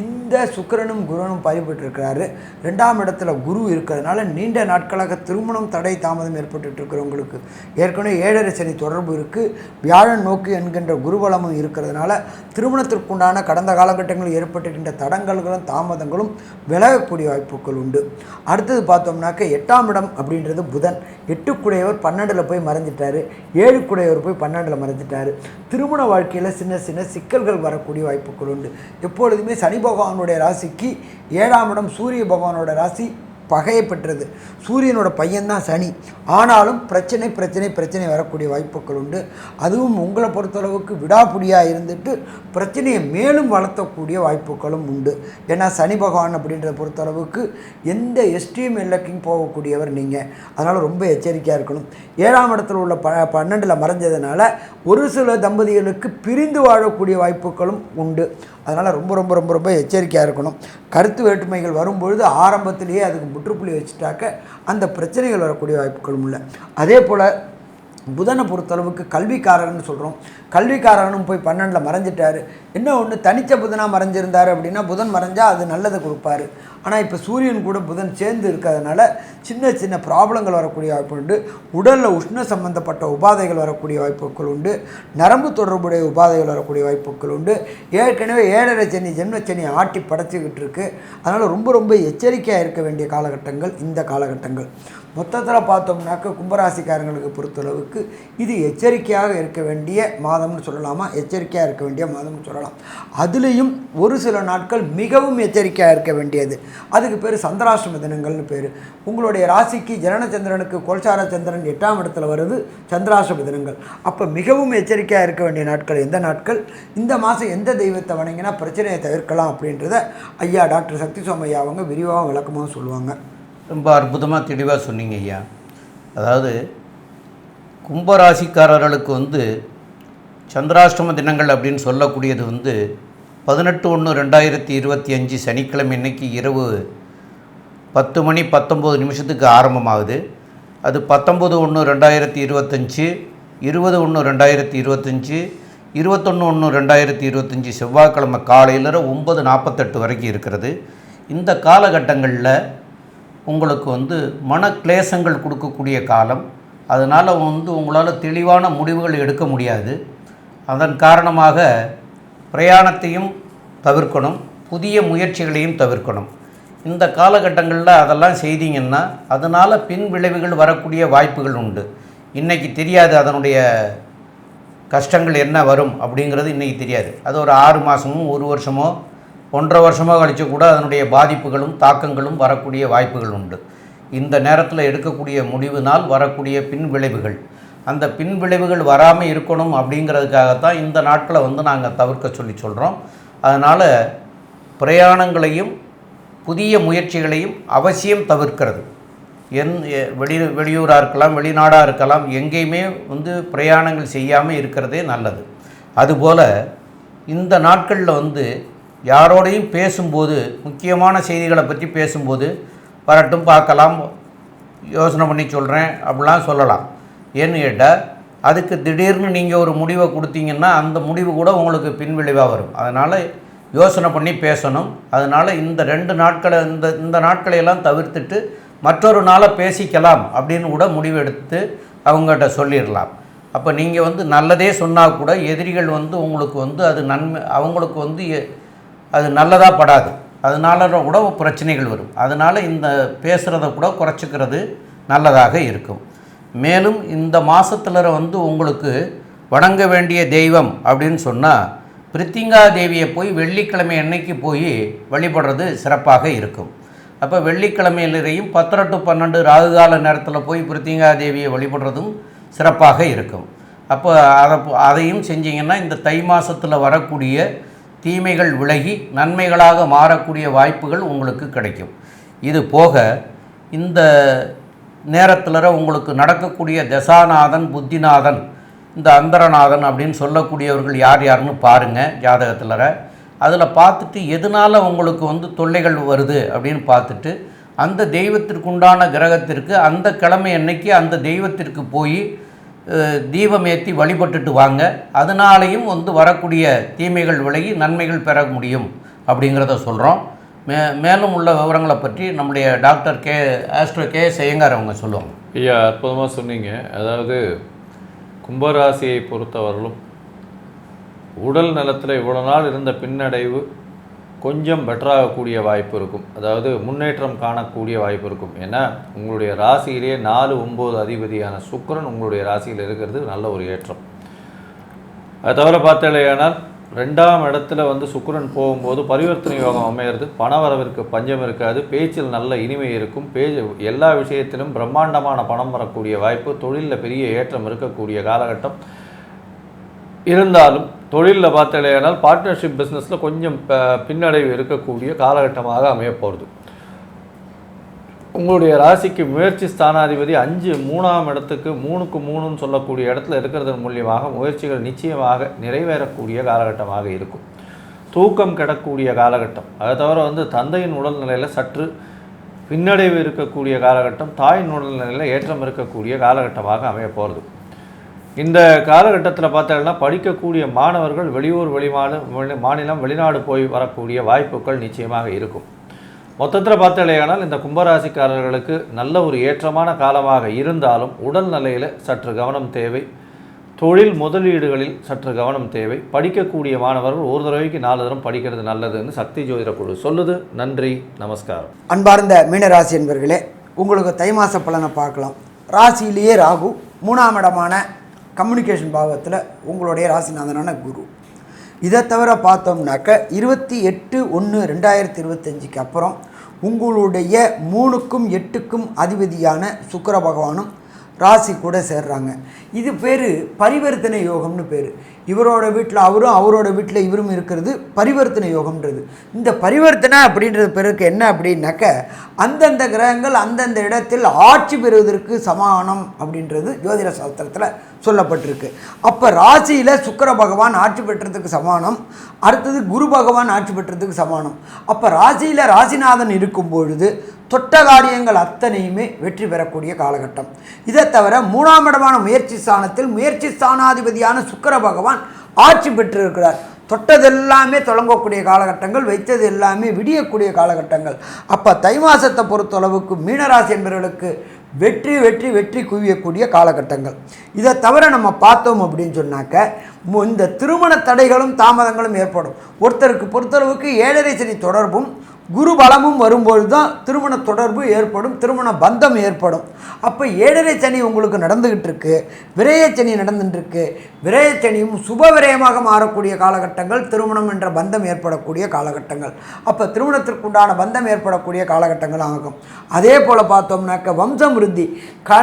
இந்த சுக்கிரனும் குருனும் பறிபெற்றிருக்கிறாரு. 2ஆம் இடத்துல குரு இருக்கிறதுனால நீண்ட நாட்களாக திருமணம் தடை தாமதம் ஏற்பட்டு இருக்கிறவங்களுக்கு ஏற்கனவே 7.5 சனி தொடர்பு இருக்குது. வியாழன் நோக்கி என்கின்ற குருபலமும் இருக்கிறதுனால திருமணத்திற்குண்டான கடந்த காலகட்டங்களில் ஏற்பட்டிருக்கின்ற தடங்கல்களும் தாமதங்களும் விலகக்கூடிய வாய்ப்புகள் உண்டு. அடுத்தது பார்த்தோம்னாக்க 8ஆம் இடம் அப்படின்றது புதன். 8 12ல் போய் மறைஞ்சிட்டார். 7 போய் 12ல் மறைஞ்சிட்டார். திருமண வாழ்க்கையில் சின்ன சிக்கல்கள் வரக்கூடிய வாய்ப்புகள் உண்டு. எப்பொழுதுமே சனி பகவானுடைய ராசிக்கு 7ஆம் இடம் சூரிய பகவானோட ராசி பகையை பெற்றது. சூரியனோட பையன்தான் சனி. ஆனாலும் பிரச்சனை வரக்கூடிய வாய்ப்புகள் உண்டு. அதுவும் உங்களை பொறுத்தளவுக்கு விடாப்புடியாக இருந்துட்டு பிரச்சனையை மேலும் வளர்த்தக்கூடிய வாய்ப்புகளும் உண்டு. ஏன்னா சனி பகவான் அப்படின்றத பொறுத்தளவுக்கு எந்த எஸ்ட்ரீம் எல்லைக்கும் போகக்கூடியவர் நீங்கள். அதனால் ரொம்ப எச்சரிக்கையாக இருக்கணும். 7ஆம் இடத்துல உள்ள 12ல் மறைஞ்சதுனால ஒரு சில தம்பதிகளுக்கு பிரிந்து வாழக்கூடிய வாய்ப்புகளும் உண்டு. அதனால் ரொம்ப எச்சரிக்கையாக இருக்கணும். கருத்து வேற்றுமைகள் வரும்பொழுது ஆரம்பத்திலேயே அதுக்கு முற்றுப்புள்ளி வச்சுட்டாக்க அந்த பிரச்சனைகள் வரக்கூடிய வாய்ப்புகளும் இல்லை. அதே போல் புதனை பொறுத்தளவுக்கு கல்விக்காரர்னு சொல்கிறோம். கல்விக்காரனும் போய் 12ல் மறைஞ்சிட்டார். என்ன ஒன்று, தனித்த புதனாக மறைஞ்சிருந்தார் அப்படின்னா புதன் மறைஞ்சால் அது நல்லதை கொடுப்பாரு. ஆனால் இப்போ சூரியன் கூட புதன் சேர்ந்து இருக்கிறதுனால சின்ன சின்ன ப்ராப்ளங்கள் வரக்கூடிய வாய்ப்பு உண்டு. உடலில் உஷ்ண சம்பந்தப்பட்ட உபாதைகள் வரக்கூடிய வாய்ப்புகள் உண்டு. நரம்பு தொடர்புடைய உபாதைகள் வரக்கூடிய வாய்ப்புகள் உண்டு. ஏற்கனவே 7.5 சனி ஜென்மச்சனி ஆட்டி படைச்சிக்கிட்டு இருக்கு. அதனால் ரொம்ப ரொம்ப எச்சரிக்கையாக இருக்க வேண்டிய காலகட்டங்கள் இந்த காலகட்டங்கள். மொத்தத்தில் பார்த்தோம்னாக்க கும்பராசிக்காரங்களுக்கு பொறுத்தளவுக்கு இது எச்சரிக்கையாக இருக்க வேண்டிய மாதம்னு சொல்லலாமா, எச்சரிக்கையாக இருக்க வேண்டிய மாதம்னு சொல்லலாம். அதுலேயும் ஒரு சில நாட்கள் மிகவும் எச்சரிக்கையாக இருக்க வேண்டியது. அதுக்கு பேர் சந்திராஷ்டம தினங்கள்னு பேர். உங்களுடைய ராசிக்கு ஜனனச்சந்திரனுக்கு கோல்சார சந்திரன் 8ஆம் இடத்துல வருது சந்திராஷ்டம தினங்கள். அப்போ மிகவும் எச்சரிக்கையாக இருக்க வேண்டிய நாட்கள் எந்த நாட்கள், இந்த மாதம் எந்த தெய்வத்தை வணங்கினா பிரச்சனையை தவிர்க்கலாம் அப்படின்றத ஐயா டாக்டர் சக்தி சோமையா அவங்க விரிவாக விளக்கமாக சொல்லுவாங்க. ரொம்ப அற்புதமாக தெளிவாக சொன்னீங்க ஐயா. அதாவது கும்பராசிக்காரர்களுக்கு சந்திராஷ்டம தினங்கள் அப்படின்னு சொல்லக்கூடியது 18/1/2025 சனிக்கிழமை இன்னைக்கு இரவு 10 மணி 19 நிமிஷத்துக்கு ஆரம்பமாகுது. அது 19/1/2025, 20/1/2025, 21/1/2025 செவ்வாய்க்கிழமை காலையில் 9:48 வரைக்கும் இருக்கிறது. இந்த காலகட்டங்களில் உங்களுக்கு மன கிளேசங்கள் கொடுக்கக்கூடிய காலம். அதனால் உங்களால் தெளிவான முடிவுகள் எடுக்க முடியாது. அதன் காரணமாக பிரயாணத்தையும் தவிர்க்கணும், புதிய முயற்சிகளையும் தவிர்க்கணும். இந்த காலகட்டங்களில் அதெல்லாம் செய்தீங்கன்னா அதனால் பின் விளைவுகள் வரக்கூடிய வாய்ப்புகள் உண்டு. இன்றைக்கி தெரியாது அதனுடைய கஷ்டங்கள் என்ன வரும் அப்படிங்கிறது இன்றைக்கி தெரியாது. அது ஒரு 6 மாதமோ 1 வருஷமோ 1.5 வருஷமாக கழித்து கூட அதனுடைய பாதிப்புகளும் தாக்கங்களும் வரக்கூடிய வாய்ப்புகள் உண்டு. இந்த நேரத்தில் எடுக்கக்கூடிய முடிவினால் வரக்கூடிய பின் விளைவுகள், அந்த பின் விளைவுகள் வராமல் இருக்கணும் அப்படிங்கிறதுக்காகத்தான் இந்த நாட்களை நாங்கள் தவிர்க்க சொல்கிறோம். அதனால் பிரயாணங்களையும் புதிய முயற்சிகளையும் அவசியம் தவிர்க்கிறது. வெளியூராக இருக்கலாம், வெளிநாடாக இருக்கலாம், எங்கேயுமே பிரயாணங்கள் செய்யாமல் இருக்கிறதே நல்லது. அதுபோல் இந்த நாட்களில் யாரோடையும் பேசும்போது, முக்கியமான செய்திகளை பற்றி பேசும்போது வரட்டும் பார்க்கலாம், யோசனை பண்ணி சொல்கிறேன் அப்படிலாம் சொல்லலாம். ஏன்னு கேட்டால் அதுக்கு திடீர்னு நீங்கள் ஒரு முடிவை கொடுத்தீங்கன்னா அந்த முடிவு கூட உங்களுக்கு பின்விளைவாக வரும். அதனால் யோசனை பண்ணி பேசணும். அதனால் இந்த 2 நாட்களை இந்த நாட்களையெல்லாம் தவிர்த்துட்டு மற்றொரு நாளை பேசிக்கலாம் அப்படின்னு கூட முடிவு எடுத்து அவங்ககிட்ட சொல்லிடலாம். அப்போ நீங்கள் நல்லதே சொன்னால் கூட எதிரிகள் உங்களுக்கு அது நன்மை, அவங்களுக்கு அது நல்லதாக படாது. அதனால கூட பிரச்சனைகள் வரும். அதனால் இந்த பேசுகிறத கூட குறைச்சிக்கிறது நல்லதாக இருக்கும். மேலும் இந்த மாதத்தில் உங்களுக்கு வணங்க வேண்டிய தெய்வம் அப்படின்னு சொன்னால் பிரித்திங்கா தேவியை போய் வெள்ளிக்கிழமை அன்னைக்கு போய் வழிபடுறது சிறப்பாக இருக்கும். அப்போ வெள்ளிக்கிழமையிலேயும் 10 to 12 ராகுகால நேரத்தில் போய் பிரித்திங்கா தேவியை வழிபடுறதும் சிறப்பாக இருக்கும். அப்போ அதையும் செஞ்சிங்கன்னா இந்த தை மாதத்தில் வரக்கூடிய தீமைகள் விலகி நன்மைகளாக மாறக்கூடிய வாய்ப்புகள் உங்களுக்கு கிடைக்கும். இது போக இந்த நேரத்தில் உங்களுக்கு நடக்கக்கூடிய தசாநாதன், புத்திநாதன், இந்த அந்தரநாதன் அப்படின்னு சொல்லக்கூடியவர்கள் யார் யாருன்னு பாருங்கள் ஜாதகத்தில். அதில் பார்த்துட்டு எதனால் உங்களுக்கு தொல்லைகள் வருது அப்படின்னு பார்த்துட்டு அந்த தெய்வத்திற்குண்டான கிரகத்திற்கு அந்த கிழமை அன்னைக்கு அந்த தெய்வத்திற்கு போய் தீபம் ஏற்றி வழிபட்டுட்டு வாங்க. அதனாலேயும் வரக்கூடிய தீமைகள் விலகி நன்மைகள் பெற முடியும் அப்படிங்கிறத சொல்கிறோம். மேலும் உள்ள விவரங்களை பற்றி நம்முடைய டாக்டர் ஆஸ்ட்ரோ ஐயங்கார் அவங்க சொல்லுவாங்க. ஐயா, அற்புதமாக சொன்னீங்க. அதாவது கும்பராசியை பொறுத்தவரையிலும் உடல் நலத்தில் இவ்வளோ நாள் இருந்த பின்னடைவு கொஞ்சம் பெட்டராகக்கூடிய வாய்ப்பு இருக்கும். அதாவது முன்னேற்றம் காணக்கூடிய வாய்ப்பு இருக்கும். ஏன்னா உங்களுடைய ராசியிலேயே 4, 9 அதிபதியான சுக்கிரன் உங்களுடைய ராசியில் இருக்கிறது நல்ல ஒரு ஏற்றம். அதை தவிர பார்த்தாலேயானால் 2ஆம் இடத்துல சுக்கிரன் போகும்போது பரிவர்த்தனை யோகம் அமையிறது. பணவரவிற்கு பஞ்சம் இருக்காது. பேச்சில் நல்ல இனிமை இருக்கும். எல்லா விஷயத்திலும் பிரம்மாண்டமான பணம் வரக்கூடிய வாய்ப்பு, தொழிலில் பெரிய ஏற்றம் இருக்கக்கூடிய காலகட்டம். இருந்தாலும் தொழிலில் பார்த்தாலேயானால் பார்ட்னர்ஷிப் பிஸ்னஸில் கொஞ்சம் பின்னடைவு இருக்கக்கூடிய காலகட்டமாக அமையப்போகிறது. உங்களுடைய ராசிக்கு முயற்சி ஸ்தானாதிபதி 5 3ஆம் இடத்துக்கு 3க்கு 3ன்னு சொல்லக்கூடிய இடத்துல இருக்கிறதன் மூலியமாக முயற்சிகள் நிச்சயமாக நிறைவேறக்கூடிய காலகட்டமாக இருக்கும். தூக்கம் கிடக்கூடிய காலகட்டம். அதை தவிர தந்தையின் உடல்நிலையில் சற்று பின்னடைவு இருக்கக்கூடிய காலகட்டம், தாயின் உடல்நிலையில் ஏற்றம் இருக்கக்கூடிய காலகட்டமாக அமையப்போகிறது. இந்த காலகட்டத்தில் பார்த்தீங்கன்னா படிக்கக்கூடிய மாணவர்கள் வெளியூர் மாநிலம் வெளிநாடு போய் வரக்கூடிய வாய்ப்புகள் நிச்சயமாக இருக்கும். மொத்தத்தில் பார்த்தலையானால் இந்த கும்பராசிக்காரர்களுக்கு நல்ல ஒரு ஏற்றமான காலமாக இருந்தாலும் உடல்நிலையில் சற்று கவனம் தேவை. தொழில் முதலீடுகளில் சற்று கவனம் தேவை. படிக்கக்கூடிய மாணவர்கள் ஒரு தடவைக்கு 4 தரம் படிக்கிறது நல்லதுன்னு சக்தி ஜோதிட குழு சொல்லுது. நன்றி, நமஸ்காரம். அன்பார்ந்த மீனராசி என்பர்களே, உங்களுக்கு தை மாத பலனை பார்க்கலாம். ராசியிலேயே ராகு, 3ஆம் இடமான கம்யூனிகேஷன் பாவத்தில் உங்களுடைய ராசிநாதனான குரு. இதை தவிர பார்த்தோம்னாக்க 28/1/2025 அப்புறம் உங்களுடைய 3க்கும் 8க்கும் அதிபதியான சுக்கிர பகவானும் ராசி கூட சேர்றாங்க. இது பேர் பரிவர்த்தனை யோகம்னு பேர். இவரோட வீட்டில் அவரும், அவரோட வீட்டில் இவரும் இருக்கிறது பரிவர்த்தனை யோகம்ன்றது. இந்த பரிவர்த்தனை அப்படின்றது பிறகு என்ன அப்படின்னாக்க, அந்தந்த கிரகங்கள் அந்தந்த இடத்தில் ஆட்சி பெறுவதற்கு சமானம் அப்படின்றது ஜோதிட சாஸ்திரத்தில் சொல்லப்பட்டிருக்கு. அப்போ ராசியில் சுக்கிர பகவான் ஆட்சி பெற்றதுக்கு சமானம், அடுத்தது குரு பகவான் ஆட்சி பெற்றதுக்கு சமானம். அப்போ ராசியில் ராசிநாதன் இருக்கும் பொழுது தொட்ட காரியங்கள் அத்தனையுமே வெற்றி பெறக்கூடிய காலகட்டம். இதை தவிர 3ஆம் இடமான முயற்சி ஸ்தானத்தில் முயற்சி ஸ்தானாதிபதியான சுக்கிர பகவான் ஆட்சி பெற்றிருக்கிறார். தொட்டதெல்லாமே தொடங்கக்கூடிய காலகட்டங்கள், வைத்தது எல்லாமே விடியக்கூடிய காலகட்டங்கள். அப்போ தை மாதத்தை பொறுத்தளவுக்கு மீனராசி என்பவர்களுக்கு வெற்றி வெற்றி வெற்றி குவியக்கூடிய காலகட்டங்கள். இதை தவிர நம்ம பார்த்தோம் அப்படின்னு சொன்னாக்க, இந்த திருமண தடைகளும் தாமதங்களும் ஏற்படும். ஒருத்தருக்கு பொறுத்தளவுக்கு 7.5 சனி தொடர்பும் குரு பலமும் வரும்பொழுது தான் திருமண தொடர்பு ஏற்படும், திருமண பந்தம் ஏற்படும். அப்போ 7.5 சனி உங்களுக்கு நடந்துக்கிட்டு இருக்கு, விரயச்சனி நடந்துட்டுருக்கு. விரயச்சனியும் சுப விரயமாக மாறக்கூடிய காலகட்டங்கள், திருமணம் என்ற பந்தம் ஏற்படக்கூடிய காலகட்டங்கள். அப்போ திருமணத்திற்குண்டான பந்தம் ஏற்படக்கூடிய காலகட்டங்கள் ஆகும். அதே போல் பார்த்தோம்னாக்க வம்சம் விருத்தி.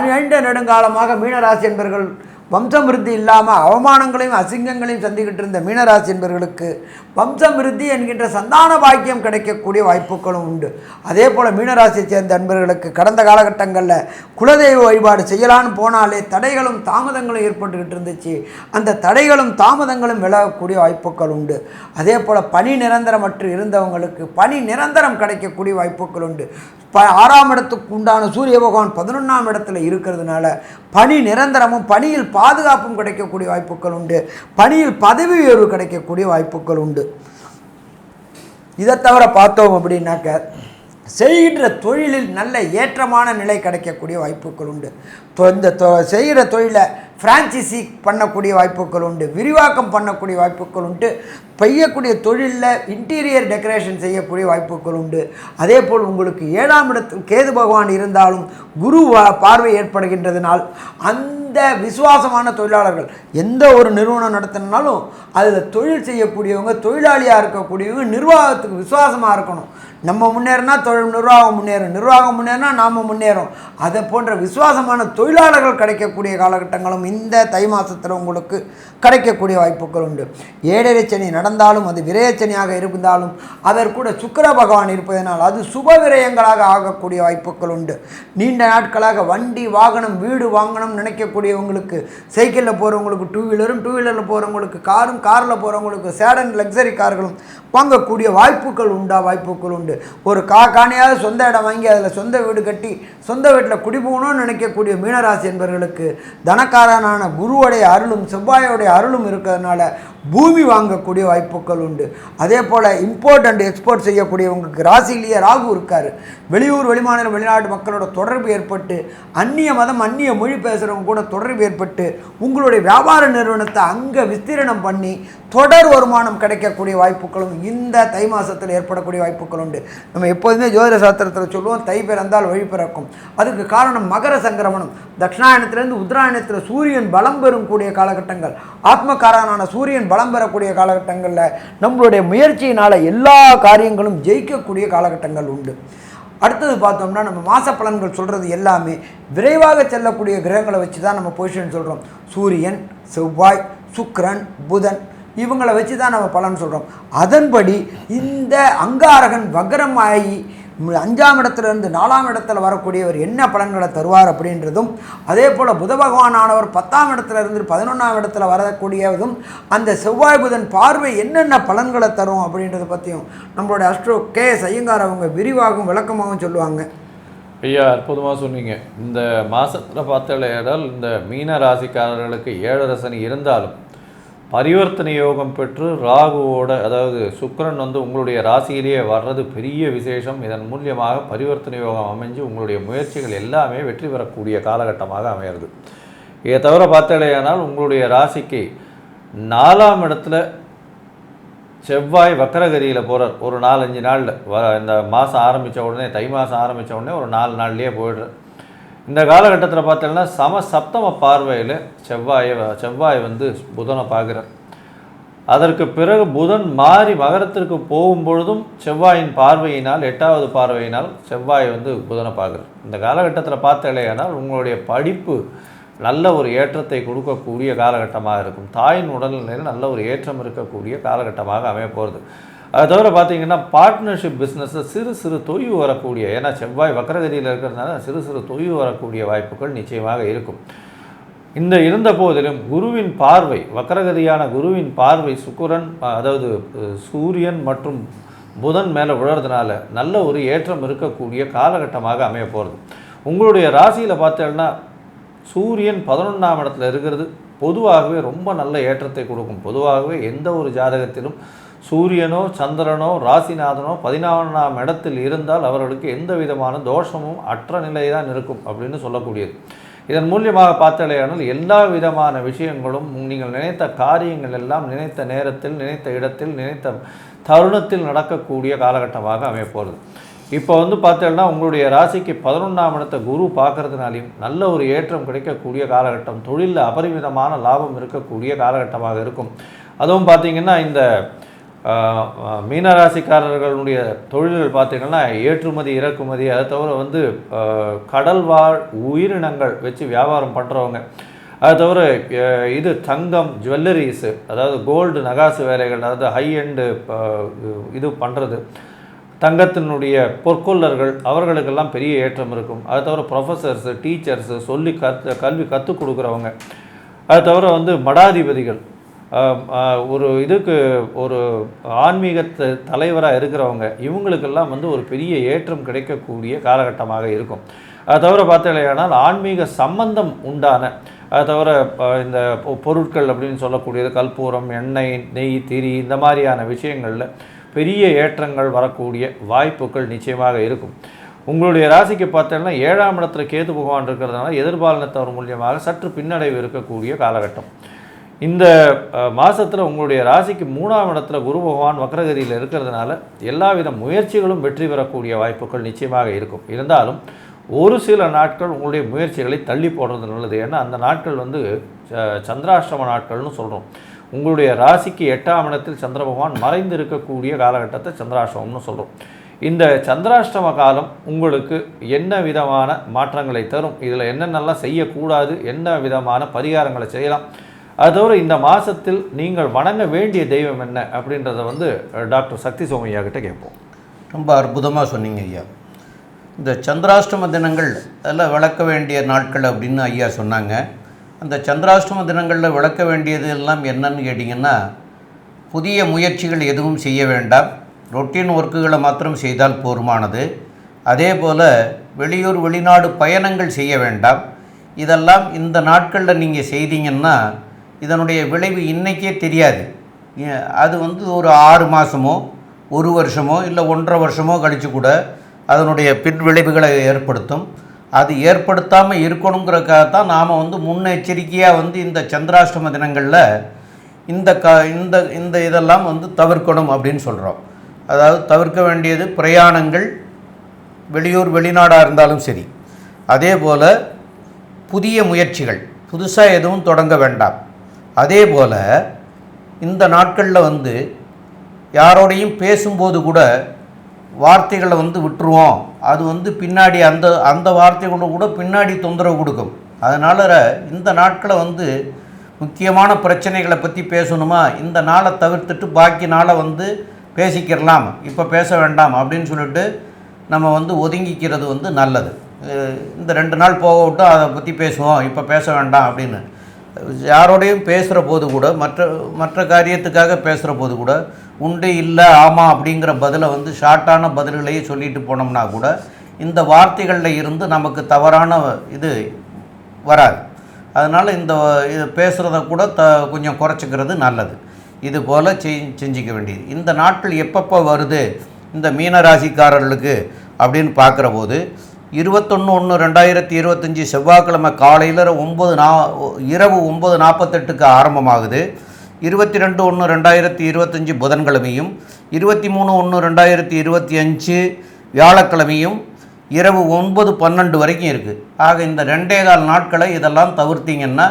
நீண்ட நெடுங்காலமாக மீனராசி என்பவர்கள் வம்சம் விருத்தி இல்லாமல் அவமானங்களையும் அசிங்கங்களையும் சந்திக்கிட்டு இருந்த மீனராசி என்பவர்களுக்கு வம்சம் விருத்தி என்கின்ற சந்தான பாக்கியம் கிடைக்கக்கூடிய வாய்ப்புகளும் உண்டு. அதே போல் மீனராசியை சேர்ந்த அன்பர்களுக்கு கடந்த காலகட்டங்களில் குலதெய்வ வழிபாடு செய்யலான்னு போனாலே தடைகளும் தாமதங்களும் ஏற்பட்டுக்கிட்டு இருந்துச்சு. அந்த தடைகளும் தாமதங்களும் விலகக்கூடிய வாய்ப்புகள் உண்டு. அதே போல் பணி நிரந்தரமற்று இருந்தவங்களுக்கு பணி நிரந்தரம் கிடைக்கக்கூடிய வாய்ப்புகள் உண்டு. 6ஆம் இடத்துக்கு உண்டான சூரிய பகவான் 11ஆம் இடத்துல இருக்கிறதுனால பணி நிரந்தரமும் பணியில் பாதுகாப்பும் கிடைக்கக்கூடிய வாய்ப்புகள் உண்டு. பணியில் பதவி உயர்வு கிடைக்கக்கூடிய வாய்ப்புகள் உண்டு. இதை தவிர பார்த்தோம் அப்படின்னாக்க, செய்கின்ற தொழிலில் நல்ல ஏற்றமான நிலை கிடைக்கக்கூடிய வாய்ப்புகள் உண்டு. இந்த செய்கிற தொழிலை ஃப்ரான்ச்சைசி பண்ணக்கூடிய வாய்ப்புகள் உண்டு, விரிவாக்கம் பண்ணக்கூடிய வாய்ப்புகள் உண்டு. பெய்யக்கூடிய தொழிலில் இன்டீரியர் டெக்கரேஷன் செய்யக்கூடிய வாய்ப்புகள் உண்டு. அதே போல் உங்களுக்கு 7ஆம் இடத்தில் கேது பகவான் இருந்தாலும் குரு பார்வை ஏற்படுகின்றதுனால் அந்த விசுவாசமான தொழிலாளர்கள் எந்த ஒரு நிறுவனம் நடத்தினாலும் அதில் தொழில் செய்யக்கூடியவங்க, தொழிலாளியாக இருக்கக்கூடியவங்க நிர்வாகத்துக்கு விசுவாசமாக இருக்கணும். நம்ம முன்னேறினா நிர்வாகம் முன்னேறும், நிர்வாகம் முன்னேறினா நாம் முன்னேறும். அதை போன்ற விசுவாசமான தொழிலாளர்கள் கிடைக்கக்கூடிய காலகட்டங்களும் இந்த தை மாதத்தில் உங்களுக்கு கிடைக்கக்கூடிய வாய்ப்புகள் உண்டு. 7.5 சனி நடந்தாலும் அது விரயச்சனியாக இருந்தாலும் அதற்கூட சுக்கிர பகவான் இருப்பதனால் அது சுப விரயங்களாக ஆகக்கூடிய வாய்ப்புகள் உண்டு. நீண்ட நாட்களாக வண்டி வாகனம் வீடு வாங்கணும் நினைக்கக்கூடியவங்களுக்கு, சைக்கிளில் போகிறவங்களுக்கு 2 வீலரும், 2 வீலரில் போகிறவங்களுக்கு காரும், காரில் போகிறவங்களுக்கு சேடன் லக்ஸரி கார்களும் வாங்கக்கூடிய வாய்ப்புகள் உண்டு. ஒரு காணியாக சொந்த இடம் வாங்கி அதில் சொந்த வீடு கட்டி சொந்த வீட்டில் குடிபோகணும்னு நினைக்கக்கூடிய மீனராசி என்பவர்களுக்கு தனக்காரனான குருவுடைய அருளும் செவ்வாயோடைய அருளும் இருக்கிறதுனால பூமி வாங்கக்கூடிய வாய்ப்புகள் உண்டு. அதே போல் இம்போர்ட் அண்ட் எக்ஸ்போர்ட் செய்யக்கூடியவங்களுக்கு ராசியிலேயே ராகு இருக்கார். வெளியூர் வெளிமாநில வெளிநாட்டு மக்களோட தொடர்பு ஏற்பட்டு அந்நிய மதம் அந்நிய மொழி பேசுகிறவங்க கூட தொடர்பு ஏற்பட்டு உங்களுடைய வியாபார நிறுவனத்தை அங்கே விஸ்தீரணம் பண்ணி தொடர் வருமானம் கிடைக்கக்கூடிய வாய்ப்புகளும் இந்த தை மாதத்தில் ஏற்படக்கூடிய வாய்ப்புகள் உண்டு. நம்ம எப்போதுமே ஜோதிட சாஸ்திரத்தில் சொல்லுவோம், தை பிறந்தால் வழி பிறக்கும். அதுக்கு காரணம் மகர சங்கிரமணம். தட்சிணாயனத்திலேருந்து உத்தராயணத்தில் சூரியன் பலம் பெறும் கூடிய காலகட்டங்கள், ஆத்மகாரனான சூரியன் பலம் பெறக்கூடிய காலகட்டங்களில் நம்மளுடைய முயற்சியினால் எல்லா காரியங்களும் ஜெயிக்கக்கூடிய காலகட்டங்கள் உண்டு. அடுத்தது பார்த்தோம்னா, நம்ம மாத பலன்கள் சொல்கிறது எல்லாமே விரைவாக செல்லக்கூடிய கிரகங்களை வச்சு தான் நம்ம பொசிஷன் சொல்கிறோம். சூரியன், செவ்வாய், சுக்கிரன், புதன் இவங்களை வச்சு தான் நம்ம பலன் சொல்கிறோம். அதன்படி இந்த அங்காரகன் வக்ரமாகி 5ஆம் இடத்துலேருந்து 4ஆம் இடத்துல வரக்கூடியவர் என்ன பலன்களை தருவார் அப்படின்றதும், அதே போல் புத பகவானானவர் 10ஆம் இடத்துல இருந்து 11ஆம் இடத்துல வரக்கூடியதும், அந்த செவ்வாய் புதன் பார்வை என்னென்ன பலன்களை தரும் அப்படின்றத பற்றியும் நம்மளுடைய அஸ்ட்ரோ கே.எஸ். ஐயங்கார் அவங்க விரிவாகவும் விளக்கமாகவும் சொல்லுவாங்க. ஐயா அற்புதமாக சொன்னீங்க. இந்த மாதத்தில் பார்த்தால் இந்த மீன ராசிக்காரர்களுக்கு 7 சனி இருந்தாலும் பரிவர்த்தனை யோகம் பெற்று ராகுவோட, அதாவது சுக்கிரன் வந்து உங்களுடைய ராசியிலேயே வர்றது பெரிய விசேஷம். இதன் மூலியமாக பரிவர்த்தனை யோகம் அமைஞ்சு உங்களுடைய முயற்சிகள் எல்லாமே வெற்றி பெறக்கூடிய காலகட்டமாக அமையிறது. இதை தவிர பார்த்தாலேயானால் உங்களுடைய ராசிக்கு 4ஆம் இடத்துல செவ்வாய் வக்கரகதியில் போகிறார். ஒரு 4-5 நாளில் இந்த மாதம் ஆரம்பித்த உடனே, தை மாதம் ஆரம்பித்த உடனே ஒரு 4 நாள்லேயே போய்டுற. இந்த காலகட்டத்தில் பார்த்தீங்கன்னா சப்தம பார்வையில் செவ்வாய் வந்து புதனை பார்க்குறார். அதற்கு பிறகு புதன் மாறி மகரத்திற்கு போகும்பொழுதும் செவ்வாயின் பார்வையினால், 8வது பார்வையினால் செவ்வாய் வந்து புதனை பார்க்குறார். இந்த காலகட்டத்தில் பார்த்தாலேயானால் உங்களுடைய படிப்பு நல்ல ஒரு ஏற்றத்தை கொடுக்கக்கூடிய காலகட்டமாக இருக்கும். தாயின் உடல்நிலையில் நல்ல ஒரு ஏற்றம் இருக்கக்கூடிய காலகட்டமாக அமைய போகிறது. அது தவிர பார்த்திங்கன்னா பார்ட்னர்ஷிப் பிஸ்னஸில் சிறு தொய்வு வரக்கூடிய, ஏன்னா செவ்வாய் வக்கரகதியில் இருக்கிறதுனால சிறு தொய்வு வரக்கூடிய வாய்ப்புகள் நிச்சயமாக இருக்கும். இந்த இருந்த போதிலும் குருவின் பார்வை, வக்கரகதியான குருவின் பார்வை சுக்கிரன், அதாவது சூரியன் மற்றும் புதன் மேலே விழுறதுனால நல்ல ஒரு ஏற்றம் இருக்கக்கூடிய காலகட்டமாக அமைய போகிறது. உங்களுடைய ராசியில் பார்த்தோம்னா சூரியன் 11ஆம் இடத்துல இருக்கிறது பொதுவாகவே ரொம்ப நல்ல ஏற்றத்தை கொடுக்கும். பொதுவாகவே எந்த ஒரு ஜாதகத்திலும் சூரியனோ சந்திரனோ ராசிநாதனோ 14ஆம் இடத்தில் இருந்தால் அவர்களுக்கு எந்த விதமான தோஷமும் அற்ற நிலை தான் இருக்கும் அப்படின்னு சொல்லக்கூடியது. இதன் மூலியமாக பார்த்தாலேயானால் எல்லா விதமான விஷயங்களும் நீங்கள் நினைத்த காரியங்கள் எல்லாம் நினைத்த நேரத்தில், நினைத்த இடத்தில், நினைத்த தருணத்தில் நடக்கக்கூடிய காலகட்டமாக அமைய போகிறது. இப்போ வந்து பார்த்தோம்னா உங்களுடைய ராசிக்கு 11ஆம் இடத்தை குரு பார்க்கறதுனாலையும் நல்ல ஒரு ஏற்றம் கிடைக்கக்கூடிய காலகட்டம், தொழிலில் அபரிமிதமான லாபம் இருக்கக்கூடிய காலகட்டமாக இருக்கும். அதுவும் பார்த்திங்கன்னா இந்த மீனராசிக்காரர்களுடைய தொழில்கள் பார்த்திங்கன்னா ஏற்றுமதி இறக்குமதி, அதை தவிர வந்து கடல்வாழ் உயிரினங்கள் வச்சு வியாபாரம் பண்ணுறவங்க, அது தவிர இது தங்கம் ஜுவல்லரிஸு, அதாவது கோல்டு நகாசு வேலைகள், அதாவது ஹை எண்டு இது பண்ணுறது, தங்கத்தினுடைய பொற்கொள்ளர்கள், அவர்களுக்கெல்லாம் பெரிய ஏற்றம் இருக்கும். அது தவிர ப்ரொஃபஸர்ஸு, டீச்சர்ஸு, சொல்லி கல்வி கற்றுக் கொடுக்குறவங்க, அது தவிர வந்து மடாதிபதிகள், ஒரு இதுக்கு ஒரு ஆன்மீக தலைவராக இருக்கிறவங்க, இவங்களுக்கெல்லாம் வந்து ஒரு பெரிய ஏற்றம் கிடைக்கக்கூடிய காலகட்டமாக இருக்கும். அது தவிர பார்த்தாலேயானால் ஆன்மீக சம்பந்தம் உண்டான, அது தவிர இந்த பொருட்கள் அப்படின்னு சொல்லக்கூடியது கற்பூரம், எண்ணெய், நெய், திரி, இந்த மாதிரியான விஷயங்களில் பெரிய ஏற்றங்கள் வரக்கூடிய வாய்ப்புகள் நிச்சயமாக இருக்கும். உங்களுடைய ராசிக்கு பார்த்தோம்னா 7ஆம் இடத்துல கேது பகவான் இருக்கிறதுனால எதிர்பாலினத்தவர் மூலியமாக சற்று பின்னடைவு இருக்கக்கூடிய காலகட்டம். இந்த மாதத்தில் உங்களுடைய ராசிக்கு 3ஆம் இடத்துல குரு பகவான் வக்ரகதியில் இருக்கிறதுனால எல்லாவித முயற்சிகளும் வெற்றி பெறக்கூடிய வாய்ப்புகள் நிச்சயமாக இருக்கும். இருந்தாலும் ஒரு சில நாட்கள் உங்களுடைய முயற்சிகளை தள்ளி போடுறது நல்லது. ஏன்னா அந்த நாட்கள் வந்து சந்திராஷ்டம நாட்கள்னு சொல்கிறோம். உங்களுடைய ராசிக்கு 8ஆம் இடத்தில் சந்திர பகவான் மறைந்து இருக்கக்கூடிய காலகட்டத்தை சந்திராஷ்டமம்னு சொல்கிறோம். இந்த சந்திராஷ்டம காலம் உங்களுக்கு என்ன விதமான மாற்றங்களை தரும், இதில் என்னென்னலாம் செய்யக்கூடாது, என்ன விதமான பரிகாரங்களை செய்யலாம், அதோடு இந்த மாதத்தில் நீங்கள் வணங்க வேண்டிய தெய்வம் என்ன அப்படின்றத வந்து டாக்டர் சக்தி சோமையா கிட்ட கேட்போம். ரொம்ப அற்புதமாக சொன்னீங்க ஐயா. இந்த சந்திராஷ்டம தினங்கள் அதெல்லாம் விளக்க வேண்டிய நாட்கள் அப்படின்னு ஐயா சொன்னாங்க. அந்த சந்திராஷ்டம தினங்களில் விளக்க வேண்டியது எல்லாம் என்னன்னு கேட்டிங்கன்னா, புதிய முயற்சிகள் எதுவும் செய்ய வேண்டாம், ரொட்டீன் ஒர்க்குகளை மாத்திரம் செய்தால் போதுமானது. அதே போல் வெளியூர் வெளிநாடு பயணங்கள் செய்ய வேண்டாம். இதெல்லாம் இந்த நாட்களில் நீங்கள் செய்தீங்கன்னா இதனுடைய விளைவு இன்றைக்கே தெரியாது. அது வந்து ஒரு 6 மாதமோ 1 வருஷமோ இல்லை 1.5 வருஷமோ கழித்து கூட அதனுடைய பின் விளைவுகளை ஏற்படுத்தும். அது ஏற்படுத்தாமல் இருக்கணுங்கிறதுக்காகத்தான் நாம் வந்து முன்னெச்சரிக்கையாக வந்து இந்த சந்திராஷ்டம தினங்களில் இந்த இதெல்லாம் வந்து தவிர்க்கணும் அப்படின்னு சொல்கிறோம். அதாவது தவிர்க்க வேண்டியது பிரயாணங்கள், வெளியூர் வெளிநாடாக இருந்தாலும் சரி. அதே போல் புதிய முயற்சிகள் புதுசாக எதுவும் தொடங்க வேண்டாம். அதே போல் இந்த நாட்களில் வந்து யாரோடையும் பேசும்போது கூட வார்த்தைகளை வந்து விட்டுருவோம். அது வந்து பின்னாடி அந்த வார்த்தைகளோட கூட பின்னாடி தொந்தரவு கொடுக்கும். அதனால் இந்த நாட்களை வந்து முக்கியமான பிரச்சனைகளை பற்றி பேசணுமா, இந்த நாளை தவிர்த்துட்டு பாக்கி நாளை வந்து பேசிக்கிறலாம், இப்போ பேச வேண்டாம் அப்படின்னு சொல்லிட்டு நம்ம வந்து ஒதுங்கிக்கிறது வந்து நல்லது. இந்த 2 நாள் போக விட்டு அதை பற்றி பேசுவோம், இப்போ பேச வேண்டாம் அப்படின்னு யாரோடையும் பேசுகிற போது கூட மற்ற காரியத்துக்காக பேசுகிற போது கூட உண்டு இல்லை ஆமாம் அப்படிங்கிற பதிலை வந்து ஷார்ட்டான பதில்களையே சொல்லிட்டு போனோம்னா கூட இந்த வார்த்தைகளில் இருந்து நமக்கு தவறான இது வராது. அதனால் இந்த இது பேசுகிறத கூட கொஞ்சம் குறைச்சிக்கிறது நல்லது. இது போல் செஞ்சிக்க வேண்டியது. இந்த நாட்கள் எப்பப்போ வருது இந்த மீனராசிக்காரர்களுக்கு அப்படின்னு பார்க்குற போது 21/1/2025 செவ்வாய்க்கிழமை காலையில் இரவு 9:48 ஆரம்பமாகுது. 22/1/2025 புதன்கிழமையும் 23/1/2025 வியாழக்கிழமையும் இரவு 9:12 வரைக்கும் இருக்குது. ஆக இந்த 2.25 நாட்களை இதெல்லாம் தவிர்த்திங்கன்னா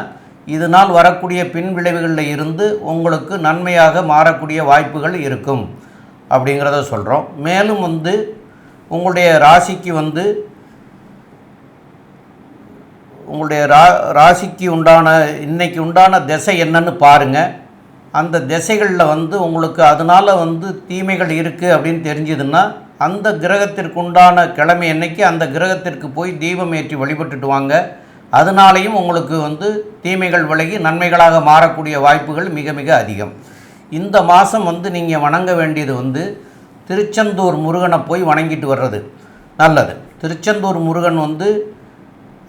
இதனால் வரக்கூடிய பின் விளைவுகளில் இருந்து உங்களுக்கு நன்மையாக மாறக்கூடிய வாய்ப்புகள் இருக்கும் அப்படிங்கிறத சொல்கிறோம். மேலும் உங்களுடைய ராசிக்கு உங்களுடைய ராசிக்கு உண்டான இன்னைக்கு உண்டான திசை என்னன்னு பாருங்கள். அந்த திசைகளில் உங்களுக்கு அதனால் தீமைகள் இருக்குது அப்படின்னு தெரிஞ்சதுன்னா அந்த கிரகத்திற்கு உண்டான கிழமை அன்னைக்கு அந்த கிரகத்திற்கு போய் தீபம் ஏற்றி வழிபட்டுட்டு வாங்க. அதனாலேயும் உங்களுக்கு தீமைகள் விலகி நன்மைகளாக மாறக்கூடிய வாய்ப்புகள் மிக மிக அதிகம். இந்த மாதம் நீங்கள் வணங்க வேண்டியது திருச்செந்தூர் முருகனை போய் வணங்கிட்டு வர்றது நல்லது. திருச்செந்தூர் முருகன்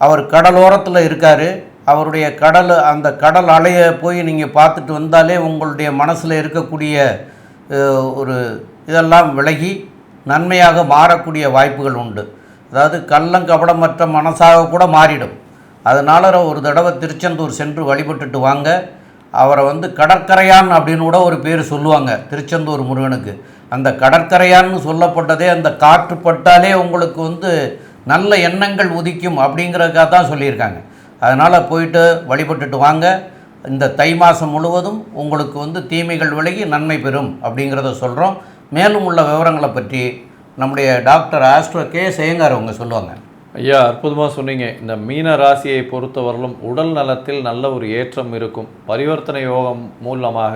அவர் கடலோரத்தில் இருக்கார். அவருடைய அந்த கடல் அலையை போய் நீங்கள் பார்த்துட்டு வந்தாலே உங்களுடைய மனசில் இருக்கக்கூடிய ஒரு இதெல்லாம் விலகி நன்மையாக மாறக்கூடிய வாய்ப்புகள் உண்டு. அதாவது கள்ளங்கபடமற்ற மனசாக கூட மாறிடும். அதனால் ஒரு தடவை திருச்செந்தூர் சென்று வழிபட்டுட்டு வாங்க. அவரை கடற்கரையான் அப்படின்னு கூட ஒரு பேர் சொல்லுவாங்க திருச்செந்தூர் முருகனுக்கு. அந்த கடற்கரையான்னு சொல்லப்பட்டதே அந்த காற்று பட்டாலே உங்களுக்கு நல்ல எண்ணங்கள் உதிக்கும் அப்படிங்கிறதுக்காக தான் சொல்லியிருக்காங்க. அதனால் போயிட்டு வழிபட்டுட்டு வாங்க. இந்த தை மாதம் முழுவதும் உங்களுக்கு தீமைகள் விலகி நன்மை பெறும் அப்படிங்கிறத சொல்கிறோம். மேலும் உள்ள விவரங்களை பற்றி நம்முடைய டாக்டர் ஆஸ்ட்ரோ கே சேங்கார் அவங்க சொல்லுவாங்க. ஐயா, அற்புதமாக சொன்னீங்க. இந்த மீன ராசியை பொறுத்தவரையிலும் உடல் நலத்தில் நல்ல ஒரு ஏற்றம் இருக்கும். பரிவர்த்தனை யோகம் மூலமாக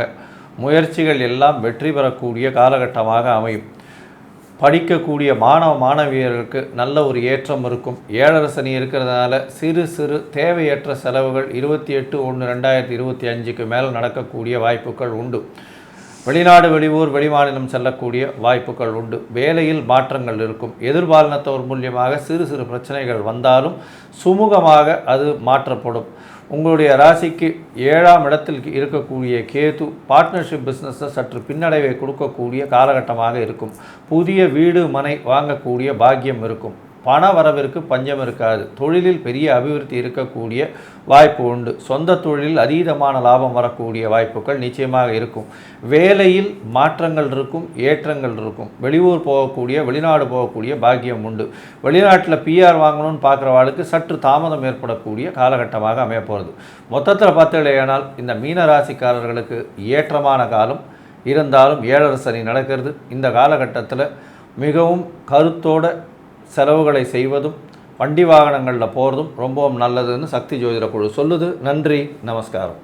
முயற்சிகள் எல்லாம் வெற்றி பெறக்கூடிய காலகட்டமாக அமையும். படிக்கக்கூடிய மாணவியர்களுக்கு நல்ல ஒரு ஏற்றம் இருக்கும். 7.5 சனி இருக்கிறதுனால சிறு சிறு தேவையற்ற செலவுகள் 28/1/2025 மேலே நடக்கக்கூடிய வாய்ப்புகள் உண்டு. வெளிநாடு வெளியூர் வெளிமாநிலம் செல்லக்கூடிய வாய்ப்புகள் உண்டு. வேலையில் மாற்றங்கள் இருக்கும். எதிர்பாலினத்தவர் மூலியமாக சிறு சிறு பிரச்சனைகள் வந்தாலும் சுமூகமாக அது மாற்றப்படும். உங்களுடைய ராசிக்கு 7ஆம் இடத்தில் இருக்கக்கூடிய கேது பார்ட்னர்ஷிப் பிஸ்னஸில் சற்று பின்னடைவை கொடுக்கக்கூடிய காலகட்டமாக இருக்கும். புதிய வீடு மனை வாங்கக்கூடிய பாக்கியம் இருக்கும். பண வரவிற்கு பஞ்சம் இருக்காது. தொழிலில் பெரிய அபிவிருத்தி இருக்கக்கூடிய வாய்ப்பு உண்டு. சொந்த தொழிலில் அதீதமான லாபம் வரக்கூடிய வாய்ப்புகள் நிச்சயமாக இருக்கும். வேலையில் மாற்றங்கள் இருக்கும், ஏற்றங்கள் இருக்கும். வெளியூர் போகக்கூடிய வெளிநாடு போகக்கூடிய பாக்கியம் உண்டு. வெளிநாட்டில் பிஆர் வாங்கணும்னு பார்க்குறவாளுக்கு சற்று தாமதம் ஏற்படக்கூடிய காலகட்டமாக அமையப்போகிறது. மொத்தத்தில் பார்த்தீங்கன்னா இந்த மீனராசிக்காரர்களுக்கு ஏற்றமான காலம் இருந்தாலும் 7.5 சனி நடக்கிறது. இந்த காலகட்டத்தில் மிகவும் கருத்தோட செலவுகளை செய்வதும் வண்டி வாகனங்களில் போகிறதும் ரொம்பவும் நல்லதுன்னு சக்தி ஜோதிட குழு சொல்லுது. நன்றி, நமஸ்காரம்.